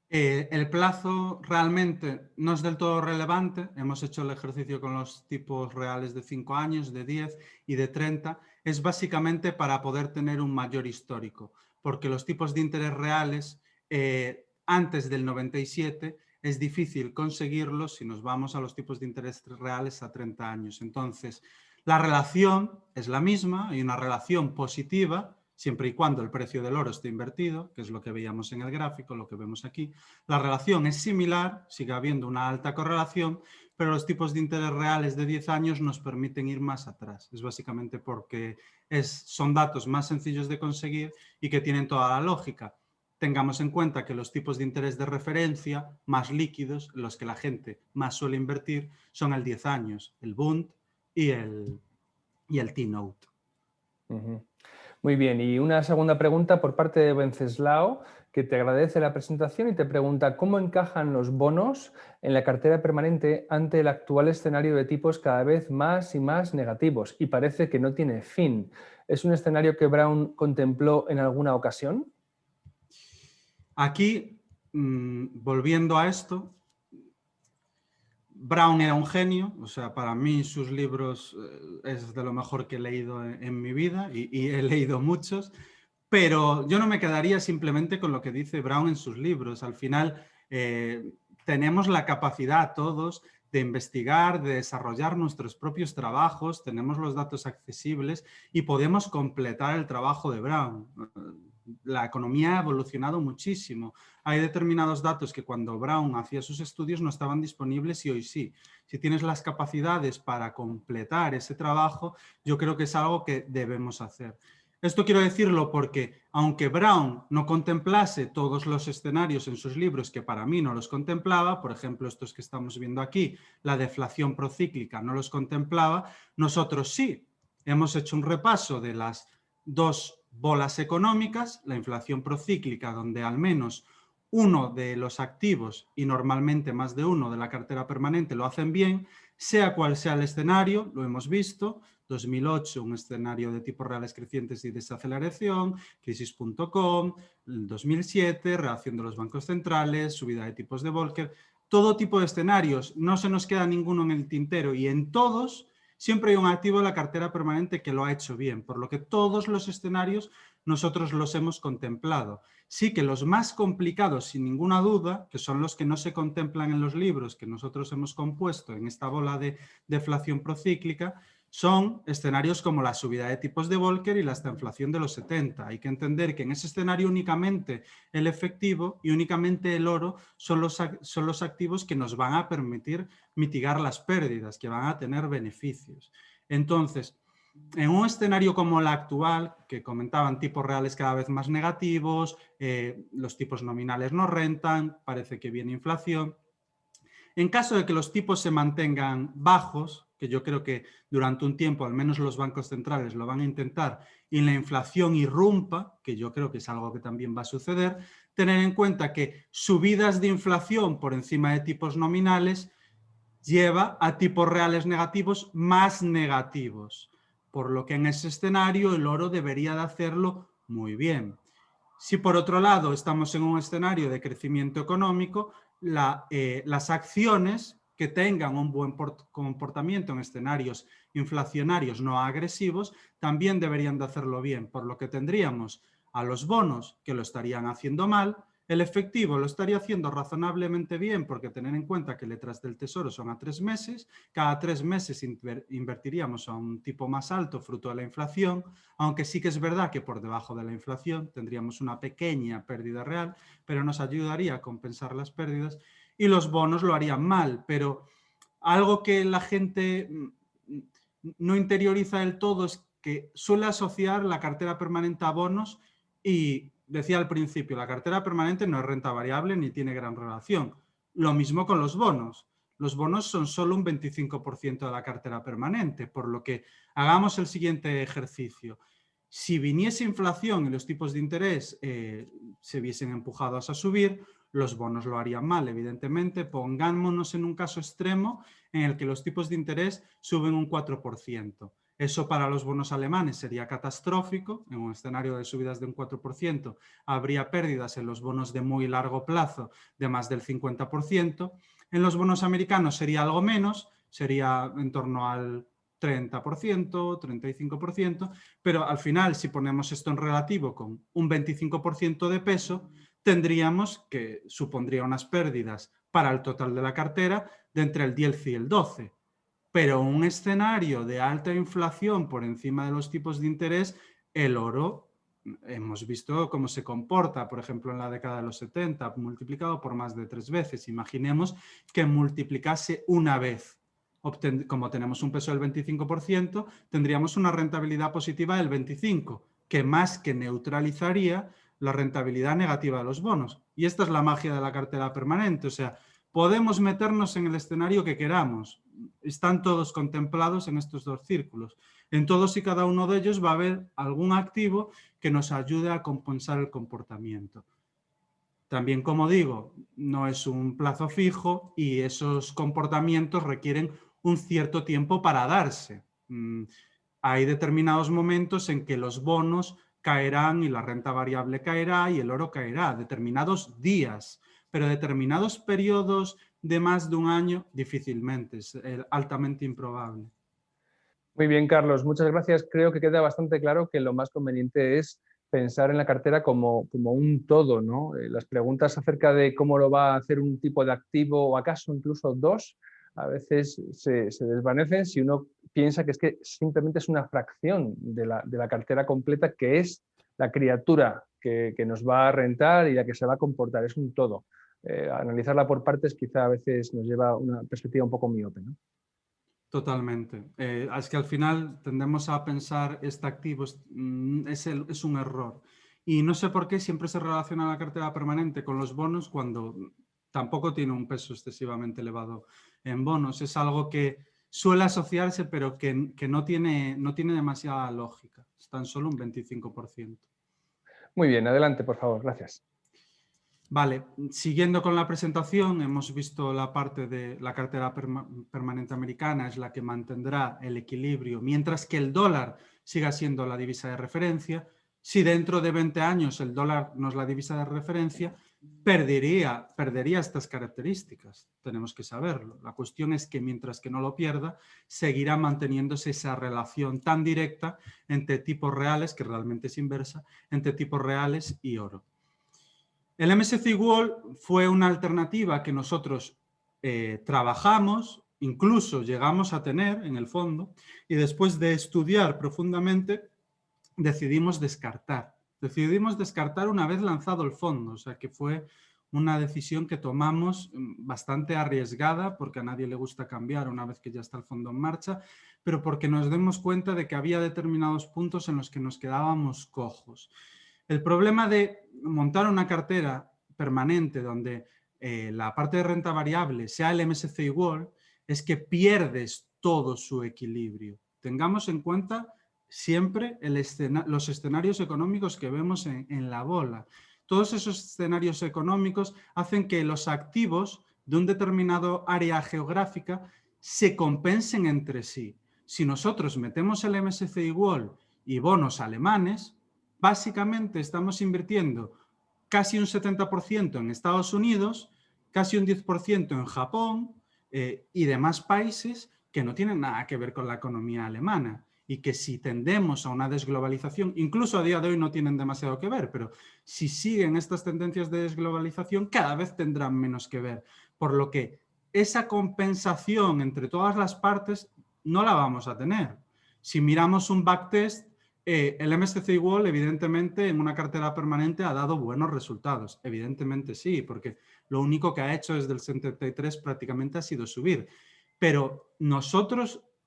El plazo realmente no es del todo relevante. Hemos hecho el ejercicio con los tipos reales de 5 años, de 10 y de 30. Es básicamente para poder tener un mayor histórico, porque los tipos de interés reales antes del 97 es difícil conseguirlos si nos vamos a los tipos de interés reales a 30 años. Entonces, la relación es la misma, hay una relación positiva, siempre y cuando el precio del oro esté invertido, que es lo que veíamos en el gráfico, lo que vemos aquí. La relación es similar, sigue habiendo una alta correlación, pero los tipos de interés reales de 10 años nos permiten ir más atrás. Es básicamente porque son datos más sencillos de conseguir y que tienen toda la lógica. Tengamos en cuenta que los tipos de interés de referencia más líquidos, los que la gente más suele invertir, son el 10 años, el Bund y el T-Note. Muy bien, y una segunda pregunta por parte de Wenceslao, que te agradece la presentación y te pregunta cómo encajan los bonos en la cartera permanente ante el actual escenario de tipos cada vez más y más negativos y parece que no tiene fin. ¿Es un escenario que Brown contempló en alguna ocasión? Aquí, volviendo a esto, Brown era un genio, o sea, para mí sus libros es de lo mejor que he leído en mi vida y he leído muchos, pero yo no me quedaría simplemente con lo que dice Brown en sus libros. Al final tenemos la capacidad todos de investigar, de desarrollar nuestros propios trabajos, tenemos los datos accesibles y podemos completar el trabajo de Brown. La economía ha evolucionado muchísimo. Hay determinados datos que cuando Brown hacía sus estudios no estaban disponibles y hoy sí. Si tienes las capacidades para completar ese trabajo, yo creo que es algo que debemos hacer. Esto quiero decirlo porque, aunque Brown no contemplase todos los escenarios en sus libros, que para mí no los contemplaba, por ejemplo, estos que estamos viendo aquí, la deflación procíclica no los contemplaba, nosotros sí hemos hecho un repaso de las dos bolas económicas, la inflación procíclica, donde al menos uno de los activos y normalmente más de uno de la cartera permanente lo hacen bien, sea cual sea el escenario, lo hemos visto, 2008 un escenario de tipos reales crecientes y desaceleración, crisis.com, 2007 reacción de los bancos centrales, subida de tipos de Volcker, todo tipo de escenarios, no se nos queda ninguno en el tintero y en todos siempre hay un activo de la cartera permanente que lo ha hecho bien, por lo que todos los escenarios nosotros los hemos contemplado. Sí que los más complicados, sin ninguna duda, que son los que no se contemplan en los libros que nosotros hemos compuesto en esta bola de deflación procíclica, son escenarios como la subida de tipos de Volcker y la estanflación de los 70. Hay que entender que en ese escenario únicamente el efectivo y únicamente el oro son los activos que nos van a permitir mitigar las pérdidas, que van a tener beneficios. Entonces, en un escenario como el actual, que comentaban tipos reales cada vez más negativos, los tipos nominales no rentan, parece que viene inflación. En caso de que los tipos se mantengan bajos, que yo creo que durante un tiempo al menos los bancos centrales lo van a intentar, y la inflación irrumpa, que yo creo que es algo que también va a suceder, tener en cuenta que subidas de inflación por encima de tipos nominales lleva a tipos reales negativos más negativos, por lo que en ese escenario el oro debería de hacerlo muy bien. Si por otro lado estamos en un escenario de crecimiento económico, las acciones que tengan un buen comportamiento en escenarios inflacionarios no agresivos también deberían de hacerlo bien, por lo que tendríamos a los bonos que lo estarían haciendo mal, el efectivo lo estaría haciendo razonablemente bien porque tener en cuenta que letras del tesoro son a 3 meses, cada 3 meses invertiríamos a un tipo más alto fruto de la inflación, aunque sí que es verdad que por debajo de la inflación tendríamos una pequeña pérdida real, pero nos ayudaría a compensar las pérdidas y los bonos lo harían mal, pero algo que la gente no interioriza del todo es que suele asociar la cartera permanente a bonos y decía al principio, la cartera permanente no es renta variable ni tiene gran relación. Lo mismo con los bonos. Los bonos son solo un 25% de la cartera permanente, por lo que hagamos el siguiente ejercicio. Si viniese inflación y los tipos de interés se viesen empujados a subir, los bonos lo harían mal, evidentemente. Pongámonos en un caso extremo en el que los tipos de interés suben un 4%. Eso para los bonos alemanes sería catastrófico. En un escenario de subidas de un 4%, habría pérdidas en los bonos de muy largo plazo de más del 50%. En los bonos americanos sería algo menos, sería en torno al 30%, 35%, pero al final, si ponemos esto en relativo con un 25% de peso, tendríamos que supondría unas pérdidas para el total de la cartera de entre el 10 y el 12%. Pero un escenario de alta inflación por encima de los tipos de interés, el oro, hemos visto cómo se comporta, por ejemplo, en la década de los 70, multiplicado por más de 3 veces. Imaginemos que multiplicase una vez. Como tenemos un peso del 25%, tendríamos una rentabilidad positiva del 25%, que más que neutralizaría la rentabilidad negativa de los bonos. Y esta es la magia de la cartera permanente, o sea, podemos meternos en el escenario que queramos. Están todos contemplados en estos dos círculos. En todos y cada uno de ellos va a haber algún activo que nos ayude a compensar el comportamiento. También, como digo, no es un plazo fijo y esos comportamientos requieren un cierto tiempo para darse. Hay determinados momentos en que los bonos caerán y la renta variable caerá y el oro caerá, determinados días, pero determinados periodos de más de un año difícilmente, es altamente improbable. Muy bien, Carlos, muchas gracias. Creo que queda bastante claro que lo más conveniente es pensar en la cartera como un todo, ¿no? Las preguntas acerca de cómo lo va a hacer un tipo de activo o acaso incluso dos, a veces se desvanecen si uno piensa que es que simplemente es una fracción de la cartera completa, que es la criatura que nos va a rentar y la que se va a comportar. Es un todo. Analizarla por partes quizá a veces nos lleva a una perspectiva un poco miope, ¿no? Totalmente. Es que al final tendemos a pensar este activo es un error. Y no sé por qué siempre se relaciona la cartera permanente con los bonos cuando tampoco tiene un peso excesivamente elevado en bonos. Es algo que suele asociarse, pero que no tiene demasiada lógica. Es tan solo un 25%. Muy bien, adelante, por favor. Gracias. Vale, siguiendo con la presentación, hemos visto la parte de la cartera permanente americana, es la que mantendrá el equilibrio, mientras que el dólar siga siendo la divisa de referencia. Si dentro de 20 años el dólar no es la divisa de referencia, perdería estas características, tenemos que saberlo. La cuestión es que mientras que no lo pierda, seguirá manteniéndose esa relación tan directa entre tipos reales, que realmente es inversa, entre tipos reales y oro. El MSCI World fue una alternativa que nosotros trabajamos, incluso llegamos a tener en el fondo, y después de estudiar profundamente decidimos descartar. Decidimos descartar una vez lanzado el fondo, o sea que fue una decisión que tomamos bastante arriesgada porque a nadie le gusta cambiar una vez que ya está el fondo en marcha, pero porque nos demos cuenta de que había determinados puntos en los que nos quedábamos cojos. El problema de montar una cartera permanente donde la parte de renta variable sea el MSCI World es que pierdes todo su equilibrio. Tengamos en cuenta siempre los escenarios económicos que vemos en la bola. Todos esos escenarios económicos hacen que los activos de un determinado área geográfica se compensen entre sí. Si nosotros metemos el MSCI World y bonos alemanes, básicamente estamos invirtiendo casi un 70% en Estados Unidos casi un 10% en Japón y demás países que no tienen nada que ver con la economía alemana y que si tendemos a una desglobalización, incluso a día de hoy no tienen demasiado que ver, pero si siguen estas tendencias de desglobalización cada vez tendrán menos que ver, por lo que esa compensación entre todas las partes no la vamos a tener. Si miramos un backtest, el MSCI World evidentemente en una cartera permanente ha dado buenos resultados, evidentemente sí, porque lo único que ha hecho desde el 73 prácticamente ha sido subir, pero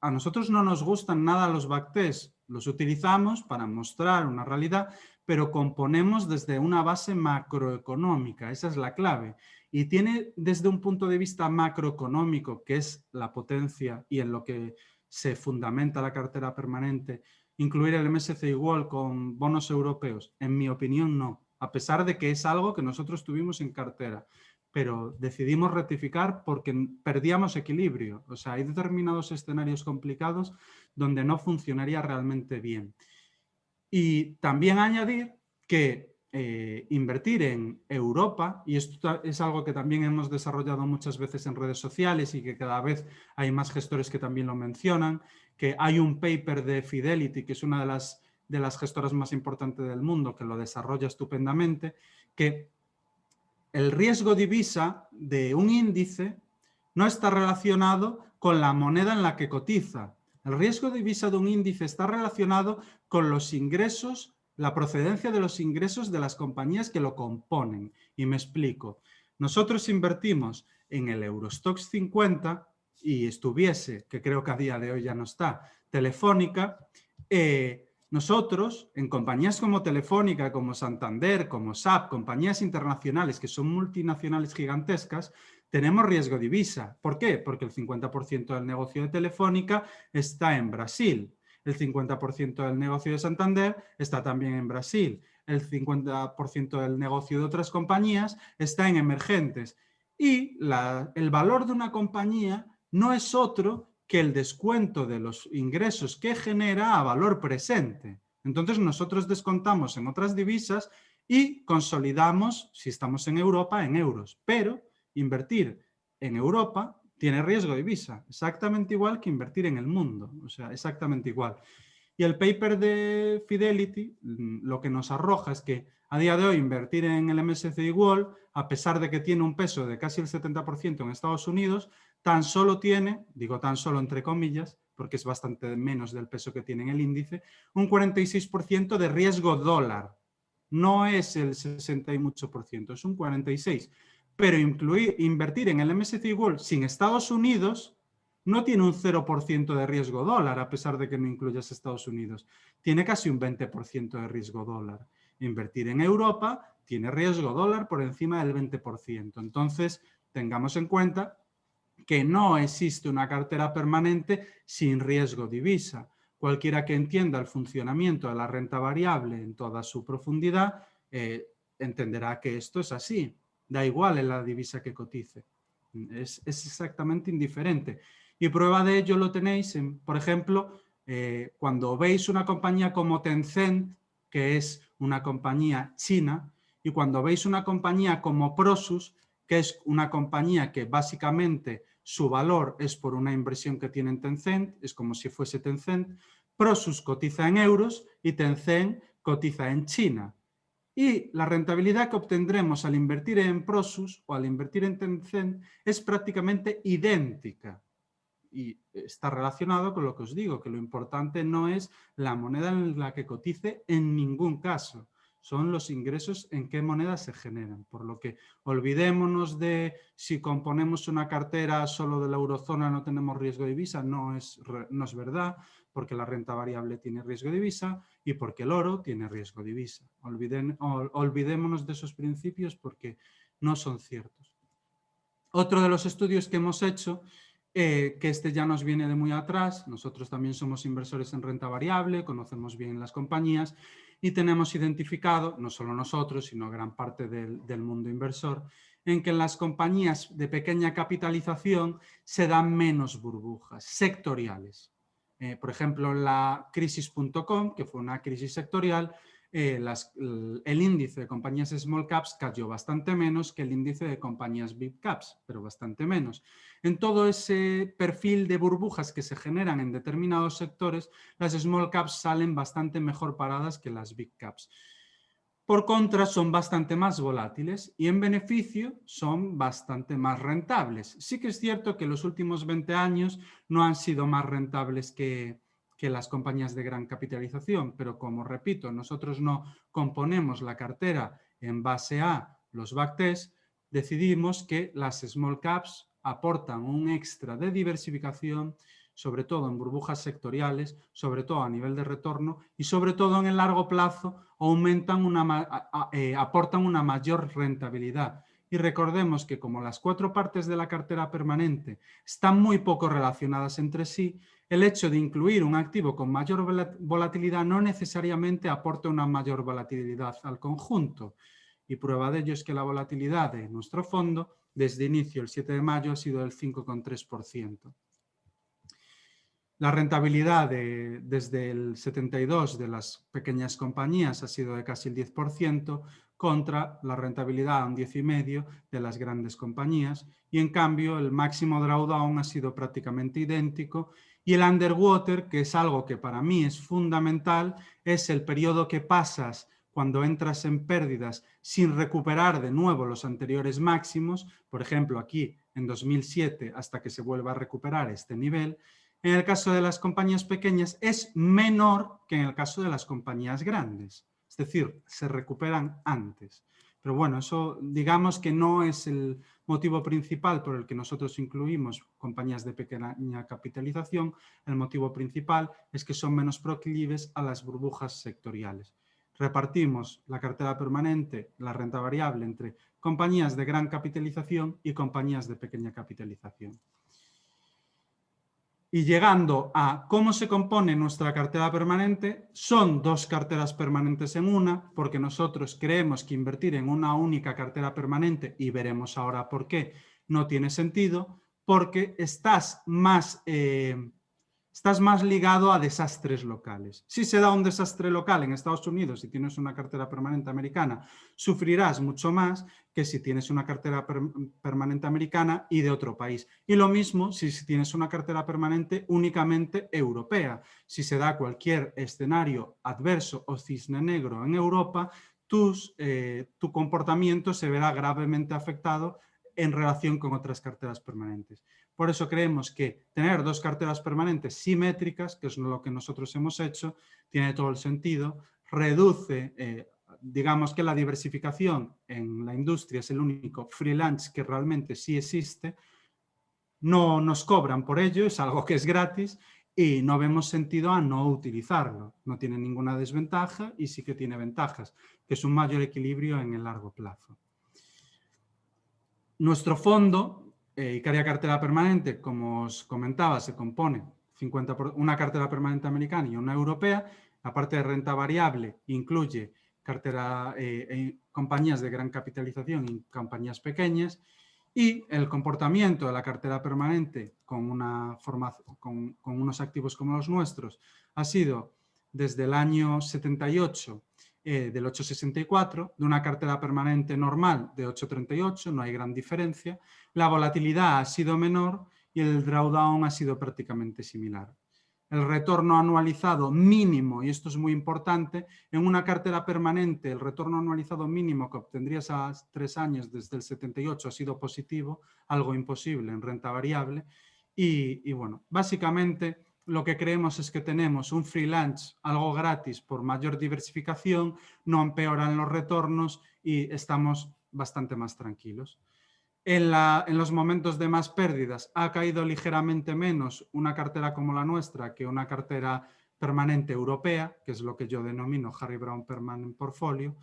a nosotros no nos gustan nada los backtests, los utilizamos para mostrar una realidad, pero componemos desde una base macroeconómica, esa es la clave, y tiene desde un punto de vista macroeconómico, que es la potencia y en lo que se fundamenta la cartera permanente, incluir el MSCI World con bonos europeos, en mi opinión no, a pesar de que es algo que nosotros tuvimos en cartera, pero decidimos rectificar porque perdíamos equilibrio. O sea, hay determinados escenarios complicados donde no funcionaría realmente bien. Y también añadir que invertir en Europa, y esto es algo que también hemos desarrollado muchas veces en redes sociales y que cada vez hay más gestores que también lo mencionan, que hay un paper de Fidelity, que es una de las gestoras más importantes del mundo, que lo desarrolla estupendamente, que el riesgo divisa de un índice no está relacionado con la moneda en la que cotiza. El riesgo divisa de un índice está relacionado con los ingresos, la procedencia de los ingresos de las compañías que lo componen. Y me explico. Nosotros invertimos en el Eurostoxx 50 y estuviese, que creo que a día de hoy ya no está, Telefónica, nosotros, en compañías como Telefónica, como Santander, como SAP, compañías internacionales que son multinacionales gigantescas, tenemos riesgo divisa. ¿Por qué? Porque el 50% del negocio de Telefónica está en Brasil. El 50% del negocio de Santander está también en Brasil. El 50% del negocio de otras compañías está en emergentes. Y el valor de una compañía no es otro que el descuento de los ingresos que genera a valor presente. Entonces nosotros descontamos en otras divisas y consolidamos, si estamos en Europa, en euros. Pero invertir en Europa tiene riesgo de divisa, exactamente igual que invertir en el mundo, o sea, exactamente igual. Y el paper de Fidelity lo que nos arroja es que a día de hoy invertir en el MSCI World, a pesar de que tiene un peso de casi el 70% en Estados Unidos, tan solo tiene, digo tan solo entre comillas, porque es bastante menos del peso que tiene en el índice, un 46% de riesgo dólar. No es el 60 y mucho por ciento, es un 46%. Pero invertir en el MSCI World sin Estados Unidos no tiene un 0% de riesgo dólar, a pesar de que no incluyas Estados Unidos. Tiene casi un 20% de riesgo dólar. Invertir en Europa tiene riesgo dólar por encima del 20%. Entonces, tengamos en cuenta que no existe una cartera permanente sin riesgo divisa. Cualquiera que entienda el funcionamiento de la renta variable en toda su profundidad entenderá que esto es así. Da igual en la divisa que cotice. Es exactamente indiferente. Y prueba de ello lo tenéis en, por ejemplo, cuando veis una compañía como Tencent, que es una compañía china, y cuando veis una compañía como Prosus, que es una compañía que básicamente su valor es por una inversión que tiene en Tencent, es como si fuese Tencent. Prosus cotiza en euros y Tencent cotiza en China. Y la rentabilidad que obtendremos al invertir en Prosus o al invertir en Tencent es prácticamente idéntica. Y está relacionado con lo que os digo, que lo importante no es la moneda en la que cotice en ningún caso, son los ingresos en qué moneda se generan. Por lo que olvidémonos de si componemos una cartera solo de la eurozona no tenemos riesgo de divisa, no es verdad, porque la renta variable tiene riesgo de divisa y porque el oro tiene riesgo de divisa. Olvidémonos de esos principios porque no son ciertos. Otro de los estudios que hemos hecho, que este ya nos viene de muy atrás, nosotros también somos inversores en renta variable, conocemos bien las compañías y tenemos identificado, no solo nosotros, sino gran parte del mundo inversor, en que en las compañías de pequeña capitalización se dan menos burbujas sectoriales. Por ejemplo, la crisis.com, que fue una crisis sectorial, el índice de compañías small caps cayó bastante menos que el índice de compañías big caps, pero bastante menos. En todo ese perfil de burbujas que se generan en determinados sectores, las small caps salen bastante mejor paradas que las big caps. Por contra, son bastante más volátiles y en beneficio son bastante más rentables. Sí que es cierto que los últimos 20 años no han sido más rentables que las compañías de gran capitalización, pero como repito, nosotros no componemos la cartera en base a los backtest, decidimos que las small caps aportan un extra de diversificación, sobre todo en burbujas sectoriales, sobre todo a nivel de retorno y sobre todo en el largo plazo aportan una mayor rentabilidad. Y recordemos que como las 4 partes de la cartera permanente están muy poco relacionadas entre sí, el hecho de incluir un activo con mayor volatilidad no necesariamente aporta una mayor volatilidad al conjunto. Y prueba de ello es que la volatilidad de nuestro fondo desde inicio, el 7 de mayo, ha sido del 5,3%. La rentabilidad desde el 72 de las pequeñas compañías ha sido de casi el 10% contra la rentabilidad a un 10,5% de las grandes compañías y en cambio el máximo drawdown ha sido prácticamente idéntico y el underwater, que es algo que para mí es fundamental, es el periodo que pasas cuando entras en pérdidas sin recuperar de nuevo los anteriores máximos, por ejemplo aquí en 2007 hasta que se vuelva a recuperar este nivel. En el caso de las compañías pequeñas es menor que en el caso de las compañías grandes. Es decir, se recuperan antes. Pero bueno, eso digamos que no es el motivo principal por el que nosotros incluimos compañías de pequeña capitalización. El motivo principal es que son menos proclives a las burbujas sectoriales. Repartimos la cartera permanente, la renta variable, entre compañías de gran capitalización y compañías de pequeña capitalización. Y llegando a cómo se compone nuestra cartera permanente, son 2 carteras permanentes en una, porque nosotros creemos que invertir en una única cartera permanente, y veremos ahora por qué, no tiene sentido, porque estás más ligado a desastres locales. Si se da un desastre local en Estados Unidos y tienes una cartera permanente americana, sufrirás mucho más que si tienes una cartera permanente americana y de otro país. Y lo mismo si tienes una cartera permanente únicamente europea. Si se da cualquier escenario adverso o cisne negro en Europa, tu comportamiento se verá gravemente afectado en relación con otras carteras permanentes. Por eso creemos que tener 2 carteras permanentes simétricas, que es lo que nosotros hemos hecho, tiene todo el sentido, reduce, digamos que la diversificación en la industria es el único freelance que realmente sí existe, no nos cobran por ello, es algo que es gratis y no vemos sentido a no utilizarlo. No tiene ninguna desventaja y sí que tiene ventajas, que es un mayor equilibrio en el largo plazo. Nuestro fondo, Icaria Cartera Permanente, como os comentaba, se compone una cartera permanente americana y una europea. La parte de renta variable incluye compañías de gran capitalización y compañías pequeñas. Y el comportamiento de la cartera permanente con unos activos como los nuestros ha sido desde el año 78 del 8,64, de una cartera permanente normal de 8,38, no hay gran diferencia. La volatilidad ha sido menor y el drawdown ha sido prácticamente similar. El retorno anualizado mínimo, y esto es muy importante, en una cartera permanente el retorno anualizado mínimo que obtendrías a 3 años desde el 78 ha sido positivo, algo imposible en renta variable. Y bueno, básicamente lo que creemos es que tenemos un freelance, algo gratis por mayor diversificación, no empeoran los retornos y estamos bastante más tranquilos. En los momentos de más pérdidas ha caído ligeramente menos una cartera como la nuestra que una cartera permanente europea, que es lo que yo denomino Harry Brown Permanent Portfolio,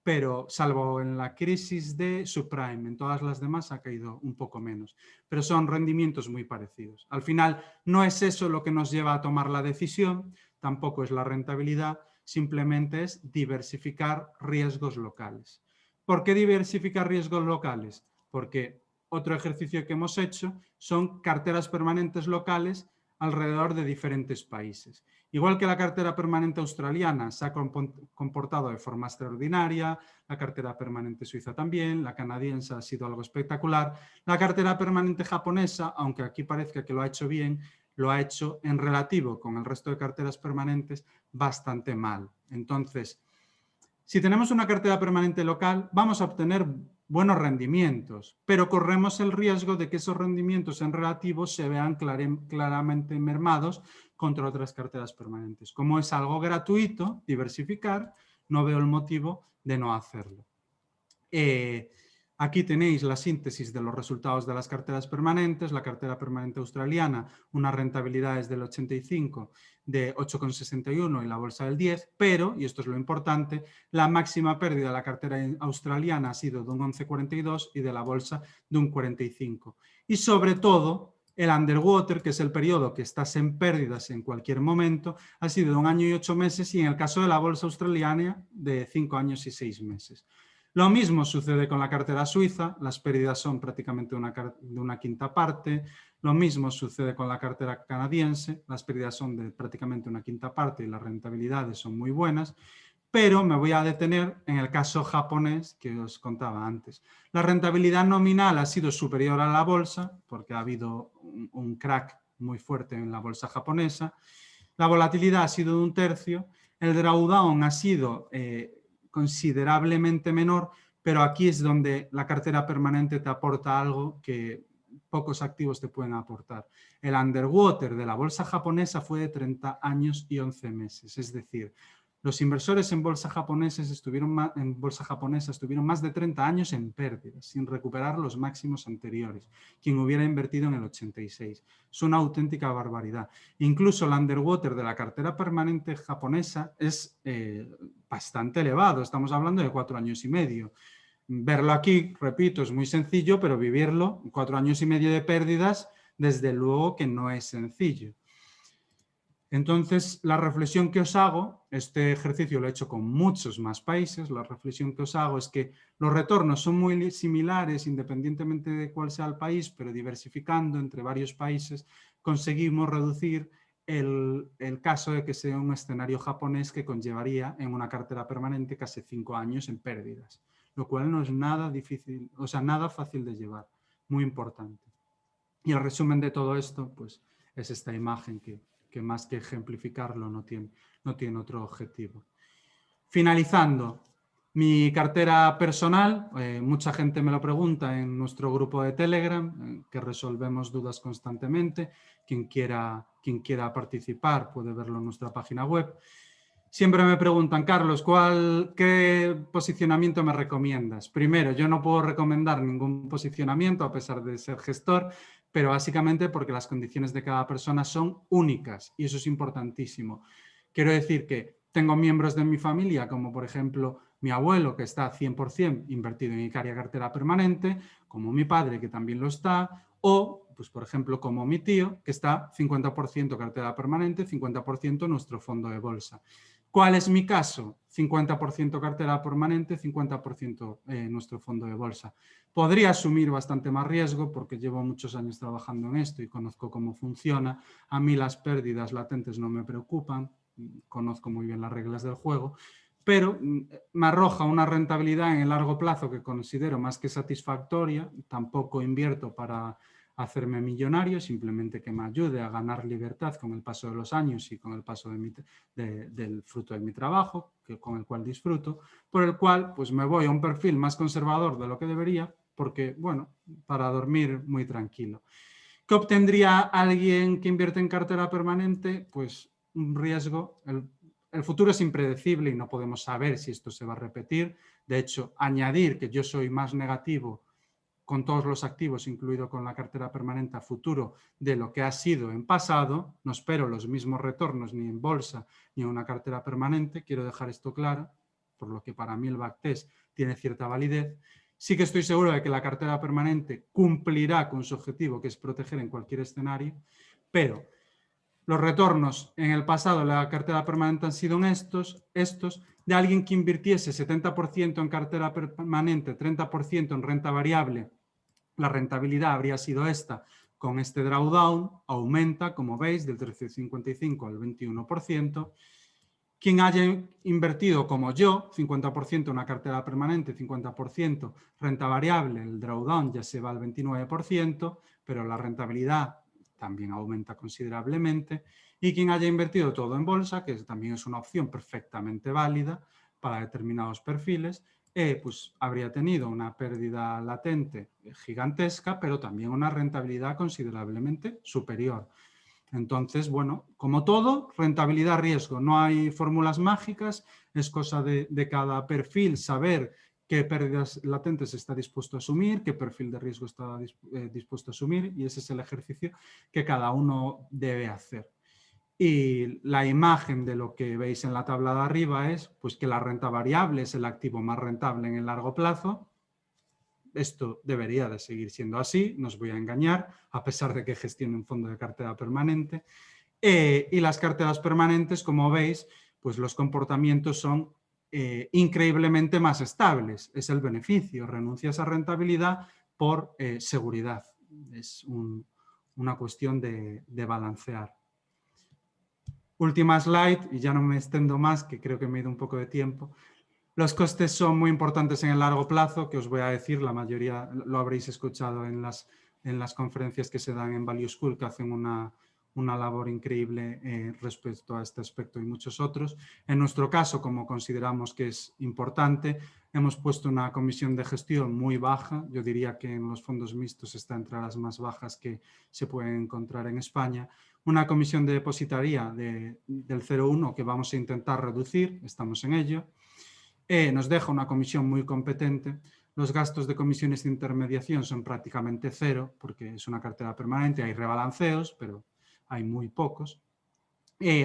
pero salvo en la crisis de subprime, en todas las demás ha caído un poco menos. Pero son rendimientos muy parecidos. Al final no es eso lo que nos lleva a tomar la decisión, tampoco es la rentabilidad, simplemente es diversificar riesgos locales. ¿Por qué diversificar riesgos locales? Porque otro ejercicio que hemos hecho son carteras permanentes locales alrededor de diferentes países. Igual que la cartera permanente australiana se ha comportado de forma extraordinaria, la cartera permanente suiza también, la canadiense ha sido algo espectacular, la cartera permanente japonesa, aunque aquí parezca que lo ha hecho bien, lo ha hecho en relativo con el resto de carteras permanentes bastante mal. Entonces, si tenemos una cartera permanente local, vamos a obtener buenos rendimientos, pero corremos el riesgo de que esos rendimientos en relativo se vean claramente mermados contra otras carteras permanentes. Como es algo gratuito, diversificar, no veo el motivo de no hacerlo. Aquí tenéis la síntesis de los resultados de las carteras permanentes. La cartera permanente australiana, una rentabilidad es del 85, de 8,61 y la bolsa del 10, pero, y esto es lo importante, la máxima pérdida de la cartera australiana ha sido de un 11,42 y de la bolsa de un 45. Y sobre todo, el underwater, que es el periodo que estás en pérdidas en cualquier momento, ha sido de 1 año y 8 meses y en el caso de la bolsa australiana de 5 años y 6 meses. Lo mismo sucede con la cartera suiza, las pérdidas son prácticamente de una quinta parte. Lo mismo sucede con la cartera canadiense, las pérdidas son de prácticamente una quinta parte y las rentabilidades son muy buenas. Pero me voy a detener en el caso japonés que os contaba antes. La rentabilidad nominal ha sido superior a la bolsa porque ha habido un crack muy fuerte en la bolsa japonesa. La volatilidad ha sido de 1/3. El drawdown ha sido considerablemente menor, pero aquí es donde la cartera permanente te aporta algo que pocos activos te pueden aportar. El underwater de la bolsa japonesa fue de 30 años y 11 meses, es decir, los inversores en bolsa japonesa estuvieron más de 30 años en pérdidas, sin recuperar los máximos anteriores, quien hubiera invertido en el 86. Es una auténtica barbaridad. Incluso el underwater de la cartera permanente japonesa es bastante elevado, estamos hablando de 4 años y medio. Verlo aquí, repito, es muy sencillo, pero vivirlo, 4 años y medio de pérdidas, desde luego que no es sencillo. Entonces, la reflexión que os hago, este ejercicio lo he hecho con muchos más países, la reflexión que os hago es que los retornos son muy similares independientemente de cuál sea el país, pero diversificando entre varios países conseguimos reducir el caso de que sea un escenario japonés que conllevaría en una cartera permanente casi 5 años en pérdidas, lo cual no es nada difícil, o sea, nada fácil de llevar, muy importante. Y el resumen de todo esto, pues, es esta imagen que más que ejemplificarlo no tiene otro objetivo. Finalizando, mi cartera personal, mucha gente me lo pregunta en nuestro grupo de Telegram, que resolvemos dudas constantemente. Quien quiera participar puede verlo en nuestra página web. Siempre me preguntan, Carlos, ¿qué posicionamiento me recomiendas? Primero, yo no puedo recomendar ningún posicionamiento a pesar de ser gestor, pero básicamente porque las condiciones de cada persona son únicas y eso es importantísimo. Quiero decir que tengo miembros de mi familia, como por ejemplo mi abuelo, que está 100% invertido en Icaria cartera permanente, como mi padre, que también lo está, o, pues por ejemplo, como mi tío, que está 50% cartera permanente, 50% nuestro fondo de bolsa. ¿Cuál es mi caso? 50% cartera permanente, 50% nuestro fondo de bolsa. Podría asumir bastante más riesgo porque llevo muchos años trabajando en esto y conozco cómo funciona. A mí las pérdidas latentes no me preocupan, conozco muy bien las reglas del juego, pero me arroja una rentabilidad en el largo plazo que considero más que satisfactoria. Tampoco invierto para hacerme millonario, simplemente que me ayude a ganar libertad con el paso de los años y con el paso del fruto de mi trabajo, con el cual disfruto, por el cual pues me voy a un perfil más conservador de lo que debería, porque, bueno, para dormir muy tranquilo. ¿Qué obtendría alguien que invierte en cartera permanente? Pues un riesgo. El futuro es impredecible y no podemos saber si esto se va a repetir. De hecho, añadir que yo soy más negativo con todos los activos, incluido con la cartera permanente a futuro, de lo que ha sido en pasado. No espero los mismos retornos ni en bolsa ni en una cartera permanente. Quiero dejar esto claro, por lo que para mí el backtest tiene cierta validez. Sí que estoy seguro de que la cartera permanente cumplirá con su objetivo, que es proteger en cualquier escenario, pero los retornos en el pasado de la cartera permanente han sido estos, de alguien que invirtiese 70% en cartera permanente, 30% en renta variable, la rentabilidad habría sido esta, con este drawdown aumenta, como veis, del 13,55 al 21%. Quien haya invertido como yo, 50% en una cartera permanente, 50% renta variable, el drawdown ya se va al 29%, pero la rentabilidad también aumenta considerablemente. Y quien haya invertido todo en bolsa, que también es una opción perfectamente válida para determinados perfiles, pues habría tenido una pérdida latente gigantesca, pero también una rentabilidad considerablemente superior. Entonces, bueno, como todo, rentabilidad, riesgo. No hay fórmulas mágicas, es cosa de cada perfil saber qué pérdidas latentes está dispuesto a asumir, qué perfil de riesgo está dispuesto a asumir, y ese es el ejercicio que cada uno debe hacer. Y la imagen de lo que veis en la tabla de arriba es pues, que la renta variable es el activo más rentable en el largo plazo. Esto debería de seguir siendo así, no os voy a engañar, a pesar de que gestione un fondo de cartera permanente. Y las carteras permanentes, como veis, pues los comportamientos son increíblemente más estables. Es el beneficio, renuncias a rentabilidad por seguridad. Es una cuestión de balancear. Última slide, y ya no me extendo más, que creo que me he ido un poco de tiempo. Los costes son muy importantes en el largo plazo, que os voy a decir, la mayoría lo habréis escuchado en las conferencias que se dan en Value School, que hacen una labor increíble respecto a este aspecto y muchos otros. En nuestro caso, como consideramos que es importante, hemos puesto una comisión de gestión muy baja. Yo diría que en los fondos mixtos está entre las más bajas que se pueden encontrar en España. Una comisión de depositaría del 0,1 que vamos a intentar reducir, estamos en ello. Nos deja una comisión muy competente. Los gastos de comisiones de intermediación son prácticamente cero, porque es una cartera permanente, hay rebalanceos, pero hay muy pocos.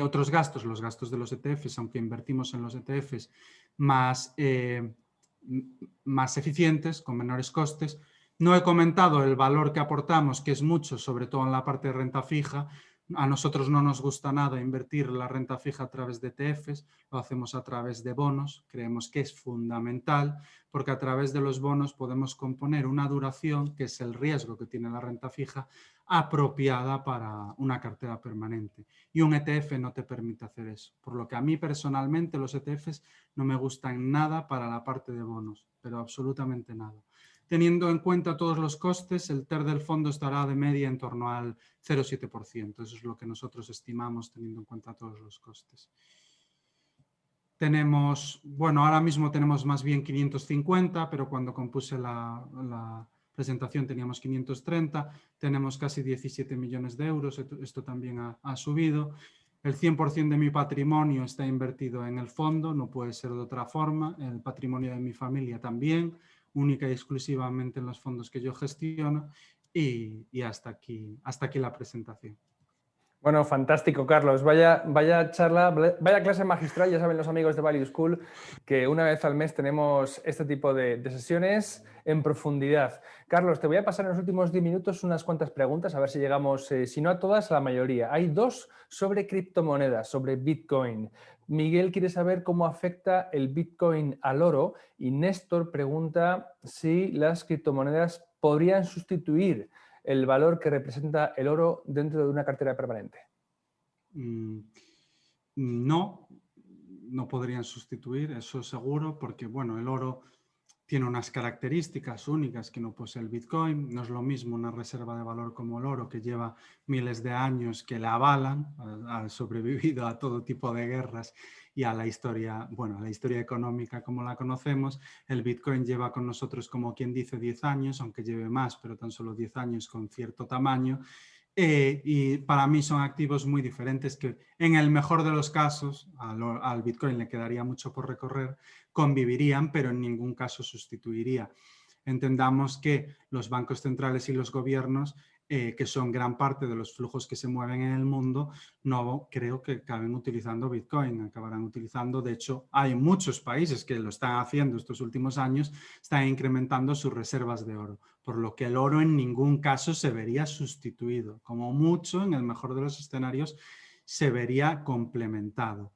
Otros gastos, los gastos de los ETFs, aunque invertimos en los ETFs más eficientes, con menores costes. No he comentado el valor que aportamos, que es mucho, sobre todo en la parte de renta fija. A nosotros no nos gusta nada invertir la renta fija a través de ETFs, lo hacemos a través de bonos, creemos que es fundamental porque a través de los bonos podemos componer una duración, que es el riesgo que tiene la renta fija, apropiada para una cartera permanente. Y un ETF no te permite hacer eso, por lo que a mí personalmente los ETFs no me gustan nada para la parte de bonos, pero absolutamente nada. Teniendo en cuenta todos los costes, el TER del fondo estará de media en torno al 0,7%. Eso es lo que nosotros estimamos teniendo en cuenta todos los costes. Tenemos, bueno, ahora mismo tenemos más bien 550, pero cuando compuse la presentación teníamos 530. Tenemos casi 17 millones de euros. Esto también ha subido. El 100% de mi patrimonio está invertido en el fondo, no puede ser de otra forma. El patrimonio de mi familia también, única y exclusivamente en los fondos que yo gestiono, y hasta aquí la presentación. Bueno, fantástico, Carlos. Vaya charla, vaya clase magistral. Ya saben los amigos de Value School que una vez al mes tenemos este tipo de sesiones en profundidad. Carlos, te voy a pasar en los últimos 10 minutos unas cuantas preguntas, a ver si llegamos, si no a todas, a la mayoría. Hay dos sobre criptomonedas, sobre Bitcoin. Miguel quiere saber cómo afecta el Bitcoin al oro y Néstor pregunta si las criptomonedas podrían sustituir el valor que representa el oro dentro de una cartera permanente. No podrían sustituir, eso seguro, porque bueno, el oro tiene unas características únicas que no posee el Bitcoin. No es lo mismo una reserva de valor como el oro, que lleva miles de años, que le avalan, ha sobrevivido a todo tipo de guerras y a la historia, bueno, a la historia económica como la conocemos. El Bitcoin lleva con nosotros, como quien dice, 10 años, aunque lleve más, pero tan solo 10 años con cierto tamaño. Y para mí son activos muy diferentes que en el mejor de los casos al Bitcoin le quedaría mucho por recorrer, convivirían, pero en ningún caso sustituiría. Entendamos que los bancos centrales y los gobiernos, que son gran parte de los flujos que se mueven en el mundo, no creo que acaben utilizando Bitcoin, acabarán utilizando, de hecho, hay muchos países que lo están haciendo estos últimos años, están incrementando sus reservas de oro, por lo que el oro en ningún caso se vería sustituido, como mucho, en el mejor de los escenarios, se vería complementado.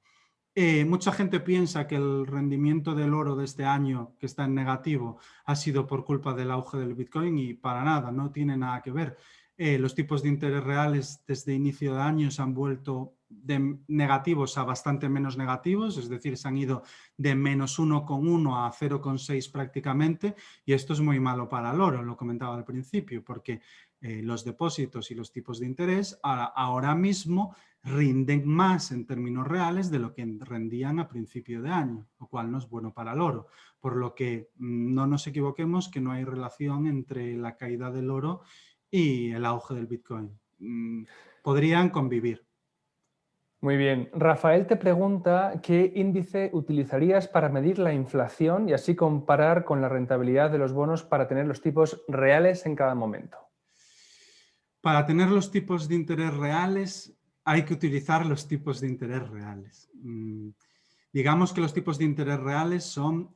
Mucha gente piensa que el rendimiento del oro de este año, que está en negativo, ha sido por culpa del auge del Bitcoin y para nada, no tiene nada que ver. Los tipos de interés reales desde inicio de año se han vuelto de negativos a bastante menos negativos, es decir, se han ido de menos 1,1 a 0,6 prácticamente, y esto es muy malo para el oro, lo comentaba al principio, porque los depósitos y los tipos de interés ahora mismo rinden más en términos reales de lo que rendían a principio de año, lo cual no es bueno para el oro. Por lo que no nos equivoquemos que no hay relación entre la caída del oro y el auge del Bitcoin. Podrían convivir. Muy bien. Rafael te pregunta qué índice utilizarías para medir la inflación y así comparar con la rentabilidad de los bonos para tener los tipos reales en cada momento. Para tener los tipos de interés reales hay que utilizar los tipos de interés reales. Digamos que los tipos de interés reales son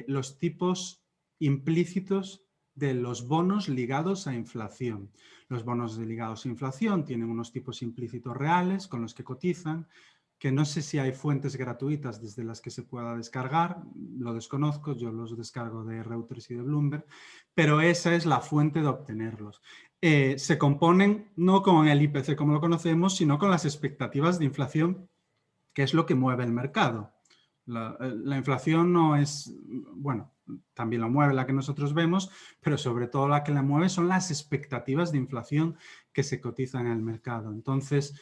los tipos implícitos de los bonos ligados a inflación. Los bonos ligados a inflación tienen unos tipos implícitos reales con los que cotizan, que no sé si hay fuentes gratuitas desde las que se pueda descargar, lo desconozco, yo los descargo de Reuters y de Bloomberg, pero esa es la fuente de obtenerlos. Se componen no con el IPC como lo conocemos, sino con las expectativas de inflación, que es lo que mueve el mercado. La inflación no es, bueno, también lo mueve la que nosotros vemos, pero sobre todo la que la mueve son las expectativas de inflación que se cotizan en el mercado. Entonces,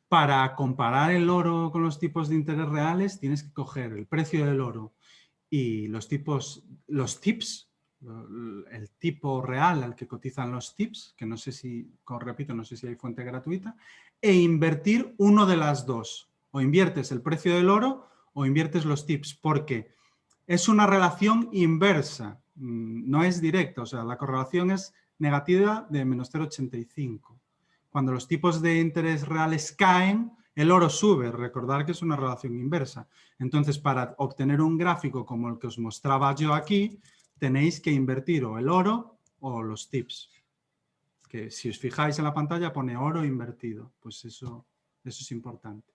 para comparar el oro con los tipos de interés reales, tienes que coger el precio del oro y los tips, el tipo real al que cotizan los tips, que no sé si, como repito, no sé si hay fuente gratuita, e invertir uno de las dos. O inviertes el precio del oro o inviertes los tips, porque es una relación inversa, no es directa, o sea, la correlación es negativa de menos 0,85. Cuando los tipos de interés reales caen, el oro sube. Recordar que es una relación inversa. Entonces, para obtener un gráfico como el que os mostraba yo aquí, tenéis que invertir o el oro o los tips. Que si os fijáis en la pantalla pone oro invertido. Pues eso es importante.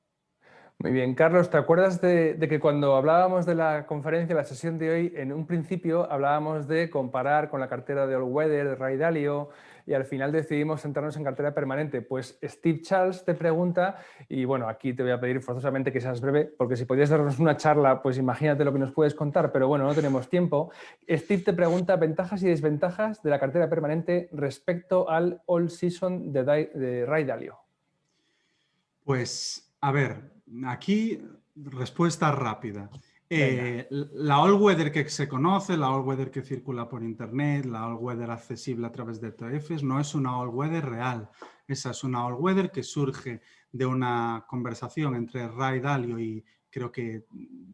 Muy bien, Carlos, ¿te acuerdas de que cuando hablábamos de la conferencia, la sesión de hoy, en un principio hablábamos de comparar con la cartera de All Weather, de Ray Dalio, y al final decidimos centrarnos en cartera permanente? Pues Steve Charles te pregunta, y bueno, aquí te voy a pedir forzosamente que seas breve, porque si podías darnos una charla, pues imagínate lo que nos puedes contar, pero bueno, no tenemos tiempo. Steve te pregunta ventajas y desventajas de la cartera permanente respecto al All Season de Ray Dalio. Pues, a ver, aquí respuesta rápida. La All Weather que se conoce, la All Weather que circula por internet, la All Weather accesible a través de ETFs, no es una All Weather real. Esa es una All Weather que surge de una conversación entre Ray Dalio y creo que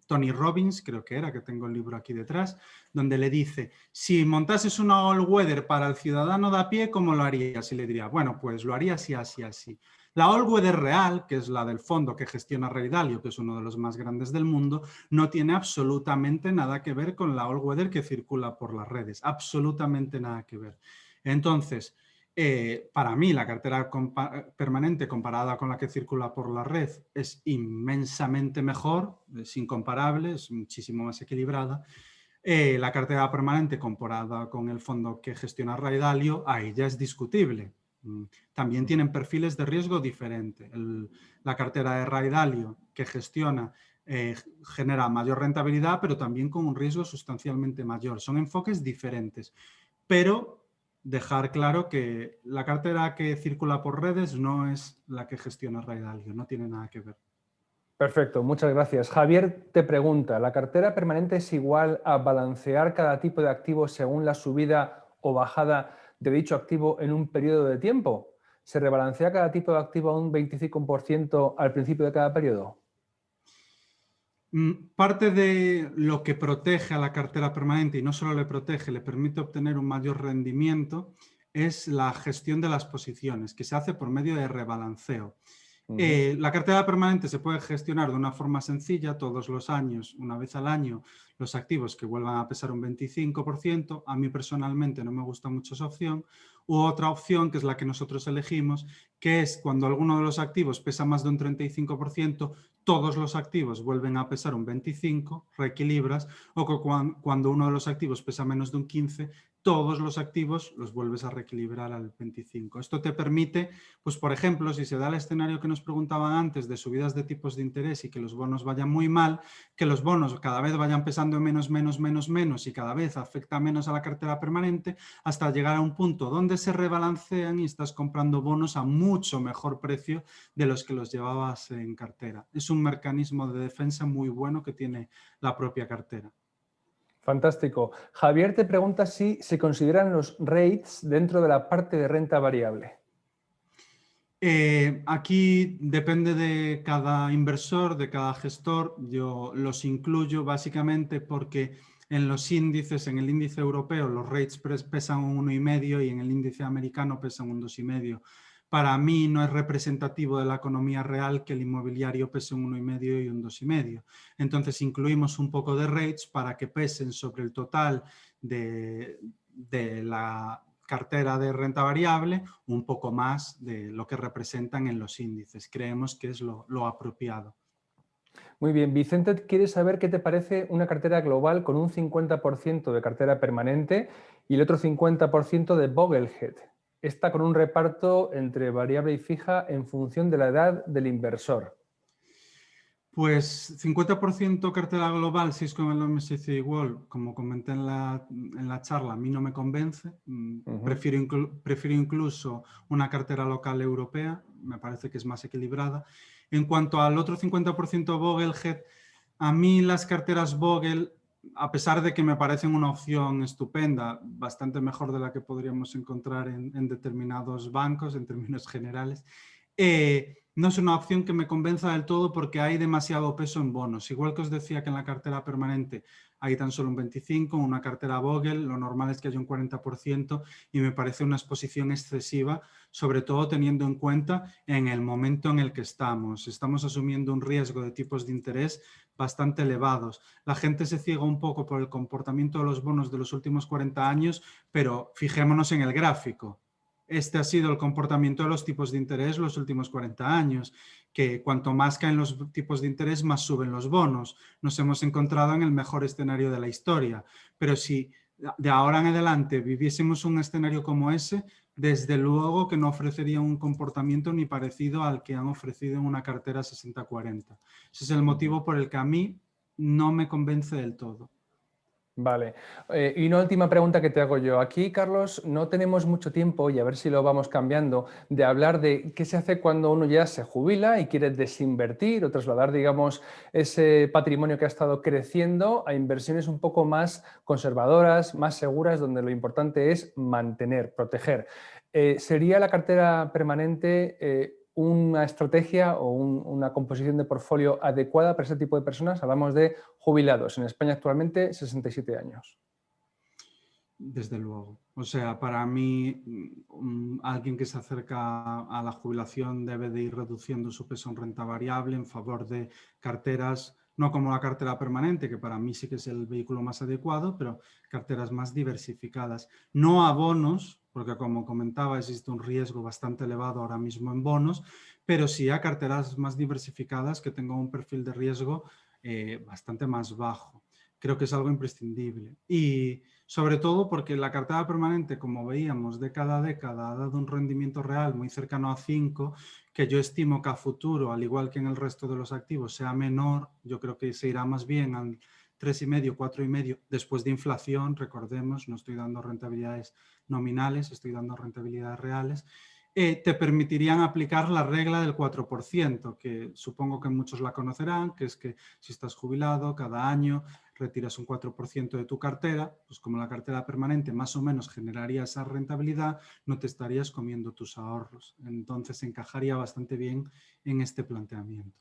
Tony Robbins, creo que era, que tengo el libro aquí detrás, donde le dice, si montases una All Weather para el ciudadano de a pie, ¿cómo lo harías? Y le diría, bueno, pues lo haría así, así, así. La All Weather real, que es la del fondo que gestiona Ray Dalio, que es uno de los más grandes del mundo, no tiene absolutamente nada que ver con la All Weather que circula por las redes. Absolutamente nada que ver. Entonces, para mí la cartera permanente comparada con la que circula por la red es inmensamente mejor, es incomparable, es muchísimo más equilibrada. La cartera permanente comparada con el fondo que gestiona Ray Dalio, ahí ya es discutible. También tienen perfiles de riesgo diferentes. La cartera de Ray Dalio que gestiona genera mayor rentabilidad, pero también con un riesgo sustancialmente mayor. Son enfoques diferentes, pero dejar claro que la cartera que circula por redes no es la que gestiona Ray Dalio, no tiene nada que ver. Perfecto, muchas gracias. Javier te pregunta, ¿la cartera permanente es igual a balancear cada tipo de activo según la subida o bajada de dicho activo en un periodo de tiempo? ¿Se rebalancea cada tipo de activo a un 25% al principio de cada periodo? Parte de lo que protege a la cartera permanente, y no solo le protege, le permite obtener un mayor rendimiento, es la gestión de las posiciones, que se hace por medio de rebalanceo. La cartera permanente se puede gestionar de una forma sencilla todos los años, una vez al año, los activos que vuelvan a pesar un 25%. A mí personalmente no me gusta mucho esa opción. U otra opción, que es la que nosotros elegimos, que es cuando alguno de los activos pesa más de un 35%, todos los activos vuelven a pesar un 25%, reequilibras, o que cuando uno de los activos pesa menos de un 15%, todos los activos los vuelves a reequilibrar al 25%. Esto te permite, pues por ejemplo, si se da el escenario que nos preguntaban antes de subidas de tipos de interés y que los bonos vayan muy mal, que los bonos cada vez vayan pesando menos y cada vez afecta menos a la cartera permanente, hasta llegar a un punto donde se rebalancean y estás comprando bonos a mucho mejor precio de los que los llevabas en cartera. Es un mecanismo de defensa muy bueno que tiene la propia cartera. Fantástico. Javier te pregunta si se consideran los REITs dentro de la parte de renta variable. Aquí depende de cada inversor, de cada gestor. Yo los incluyo básicamente porque en los índices, en el índice europeo, los REITs pesan un 1,5 y en el índice americano pesan un 2,5. Para mí no es representativo de la economía real que el inmobiliario pese un 1,5 y un 2,5. Entonces incluimos un poco de REITs para que pesen sobre el total de la cartera de renta variable un poco más de lo que representan en los índices. Creemos que es lo apropiado. Muy bien, Vicente quiere saber qué te parece una cartera global con un 50% de cartera permanente y el otro 50% de Boglehead. Esta con un reparto entre variable y fija en función de la edad del inversor. Pues 50% cartera global, si es con el MSCI World, como comenté en la charla, a mí no me convence. Prefiero incluso una cartera local europea, me parece que es más equilibrada. En cuanto al otro 50% Boglehead, a mí las carteras Bogle, a pesar de que me parecen una opción estupenda, bastante mejor de la que podríamos encontrar en determinados bancos en términos generales, no es una opción que me convenza del todo porque hay demasiado peso en bonos. Igual que os decía que en la cartera permanente hay tan solo un 25%, en una cartera Bogle lo normal es que haya un 40% y me parece una exposición excesiva, sobre todo teniendo en cuenta en el momento en el que estamos. Estamos asumiendo un riesgo de tipos de interés bastante elevados. La gente se ciega un poco por el comportamiento de los bonos de los últimos 40 años, pero fijémonos en el gráfico. Este ha sido el comportamiento de los tipos de interés los últimos 40 años, que cuanto más caen los tipos de interés, más suben los bonos. Nos hemos encontrado en el mejor escenario de la historia, pero si de ahora en adelante viviésemos un escenario como ese, desde luego que no ofrecería un comportamiento ni parecido al que han ofrecido en una cartera 60-40. Ese es el motivo por el que a mí no me convence del todo. Vale. Y una última pregunta que te hago yo. Aquí, Carlos, no tenemos mucho tiempo, y a ver si lo vamos cambiando, de hablar de qué se hace cuando uno ya se jubila y quiere desinvertir o trasladar, digamos, ese patrimonio que ha estado creciendo a inversiones un poco más conservadoras, más seguras, donde lo importante es mantener, proteger. ¿Sería la cartera permanente una estrategia o una composición de portfolio adecuada para ese tipo de personas? Hablamos de jubilados. En España actualmente 67 años. Desde luego. O sea, para mí, alguien que se acerca a la jubilación debe de ir reduciendo su peso en renta variable en favor de carteras, no como la cartera permanente, que para mí sí que es el vehículo más adecuado, pero carteras más diversificadas. No a bonos, porque como comentaba, existe un riesgo bastante elevado ahora mismo en bonos, pero sí a carteras más diversificadas que tengan un perfil de riesgo bastante más bajo. Creo que es algo imprescindible. Y sobre todo porque la cartera permanente, como veíamos, década a década ha dado un rendimiento real muy cercano a 5, que yo estimo que a futuro, al igual que en el resto de los activos, sea menor. Yo creo que se irá más bien al 3,5, 4,5 después de inflación. Recordemos, no estoy dando rentabilidades nominales, estoy dando rentabilidades reales. Te permitirían aplicar la regla del 4%, que supongo que muchos la conocerán, que es que si estás jubilado, cada año retiras un 4% de tu cartera, pues como la cartera permanente más o menos generaría esa rentabilidad, no te estarías comiendo tus ahorros. Entonces encajaría bastante bien en este planteamiento.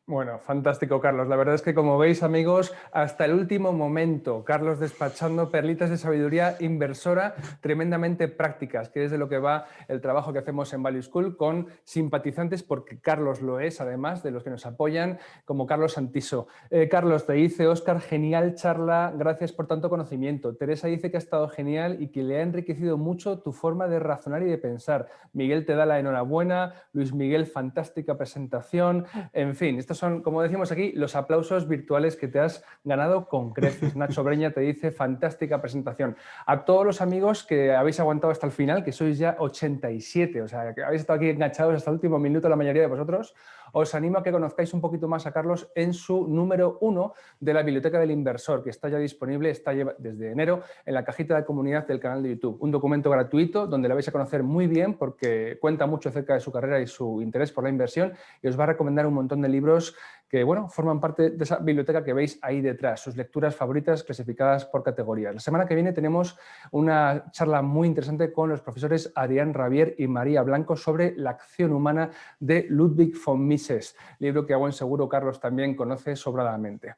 Bueno, fantástico, Carlos. La verdad es que, como veis, amigos, hasta el último momento, Carlos despachando perlitas de sabiduría inversora tremendamente prácticas, que es de lo que va el trabajo que hacemos en Value School con simpatizantes, porque Carlos lo es, además de los que nos apoyan, como Carlos Santiso. Carlos, te dice Óscar, genial charla, gracias por tanto conocimiento. Teresa dice que ha estado genial y que le ha enriquecido mucho tu forma de razonar y de pensar. Miguel te da la enhorabuena, Luis Miguel, fantástica presentación. En fin, estos son, como decimos aquí, los aplausos virtuales que te has ganado con creces. Nacho Breña te dice, fantástica presentación. A todos los amigos que habéis aguantado hasta el final, que sois ya 87, o sea, que habéis estado aquí enganchados hasta el último minuto, la mayoría de vosotros, os animo a que conozcáis un poquito más a Carlos en su número 1 de la Biblioteca del Inversor, que está ya disponible, está desde enero en la cajita de comunidad del canal de YouTube. Un documento gratuito donde la vais a conocer muy bien porque cuenta mucho acerca de su carrera y su interés por la inversión y os va a recomendar un montón de libros que, bueno, forman parte de esa biblioteca que veis ahí detrás, sus lecturas favoritas clasificadas por categorías. La semana que viene tenemos una charla muy interesante con los profesores Adrián Rabier y María Blanco sobre la acción humana de Ludwig von Mises, libro que a buen seguro Carlos también conoce sobradamente.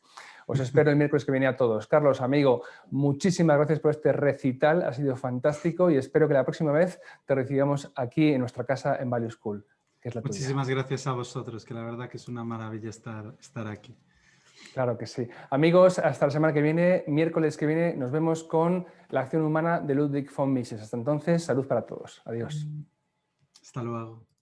Os espero el miércoles que viene a todos. Carlos, amigo, muchísimas gracias por este recital, ha sido fantástico y espero que la próxima vez te recibamos aquí en nuestra casa en Value School, que es la tuya. Muchísimas gracias a vosotros, que la verdad que es una maravilla estar aquí. Claro que sí. Amigos, hasta la semana que viene, miércoles que viene, nos vemos con la acción humana de Ludwig von Mises. Hasta entonces, salud para todos. Adiós. Hasta luego.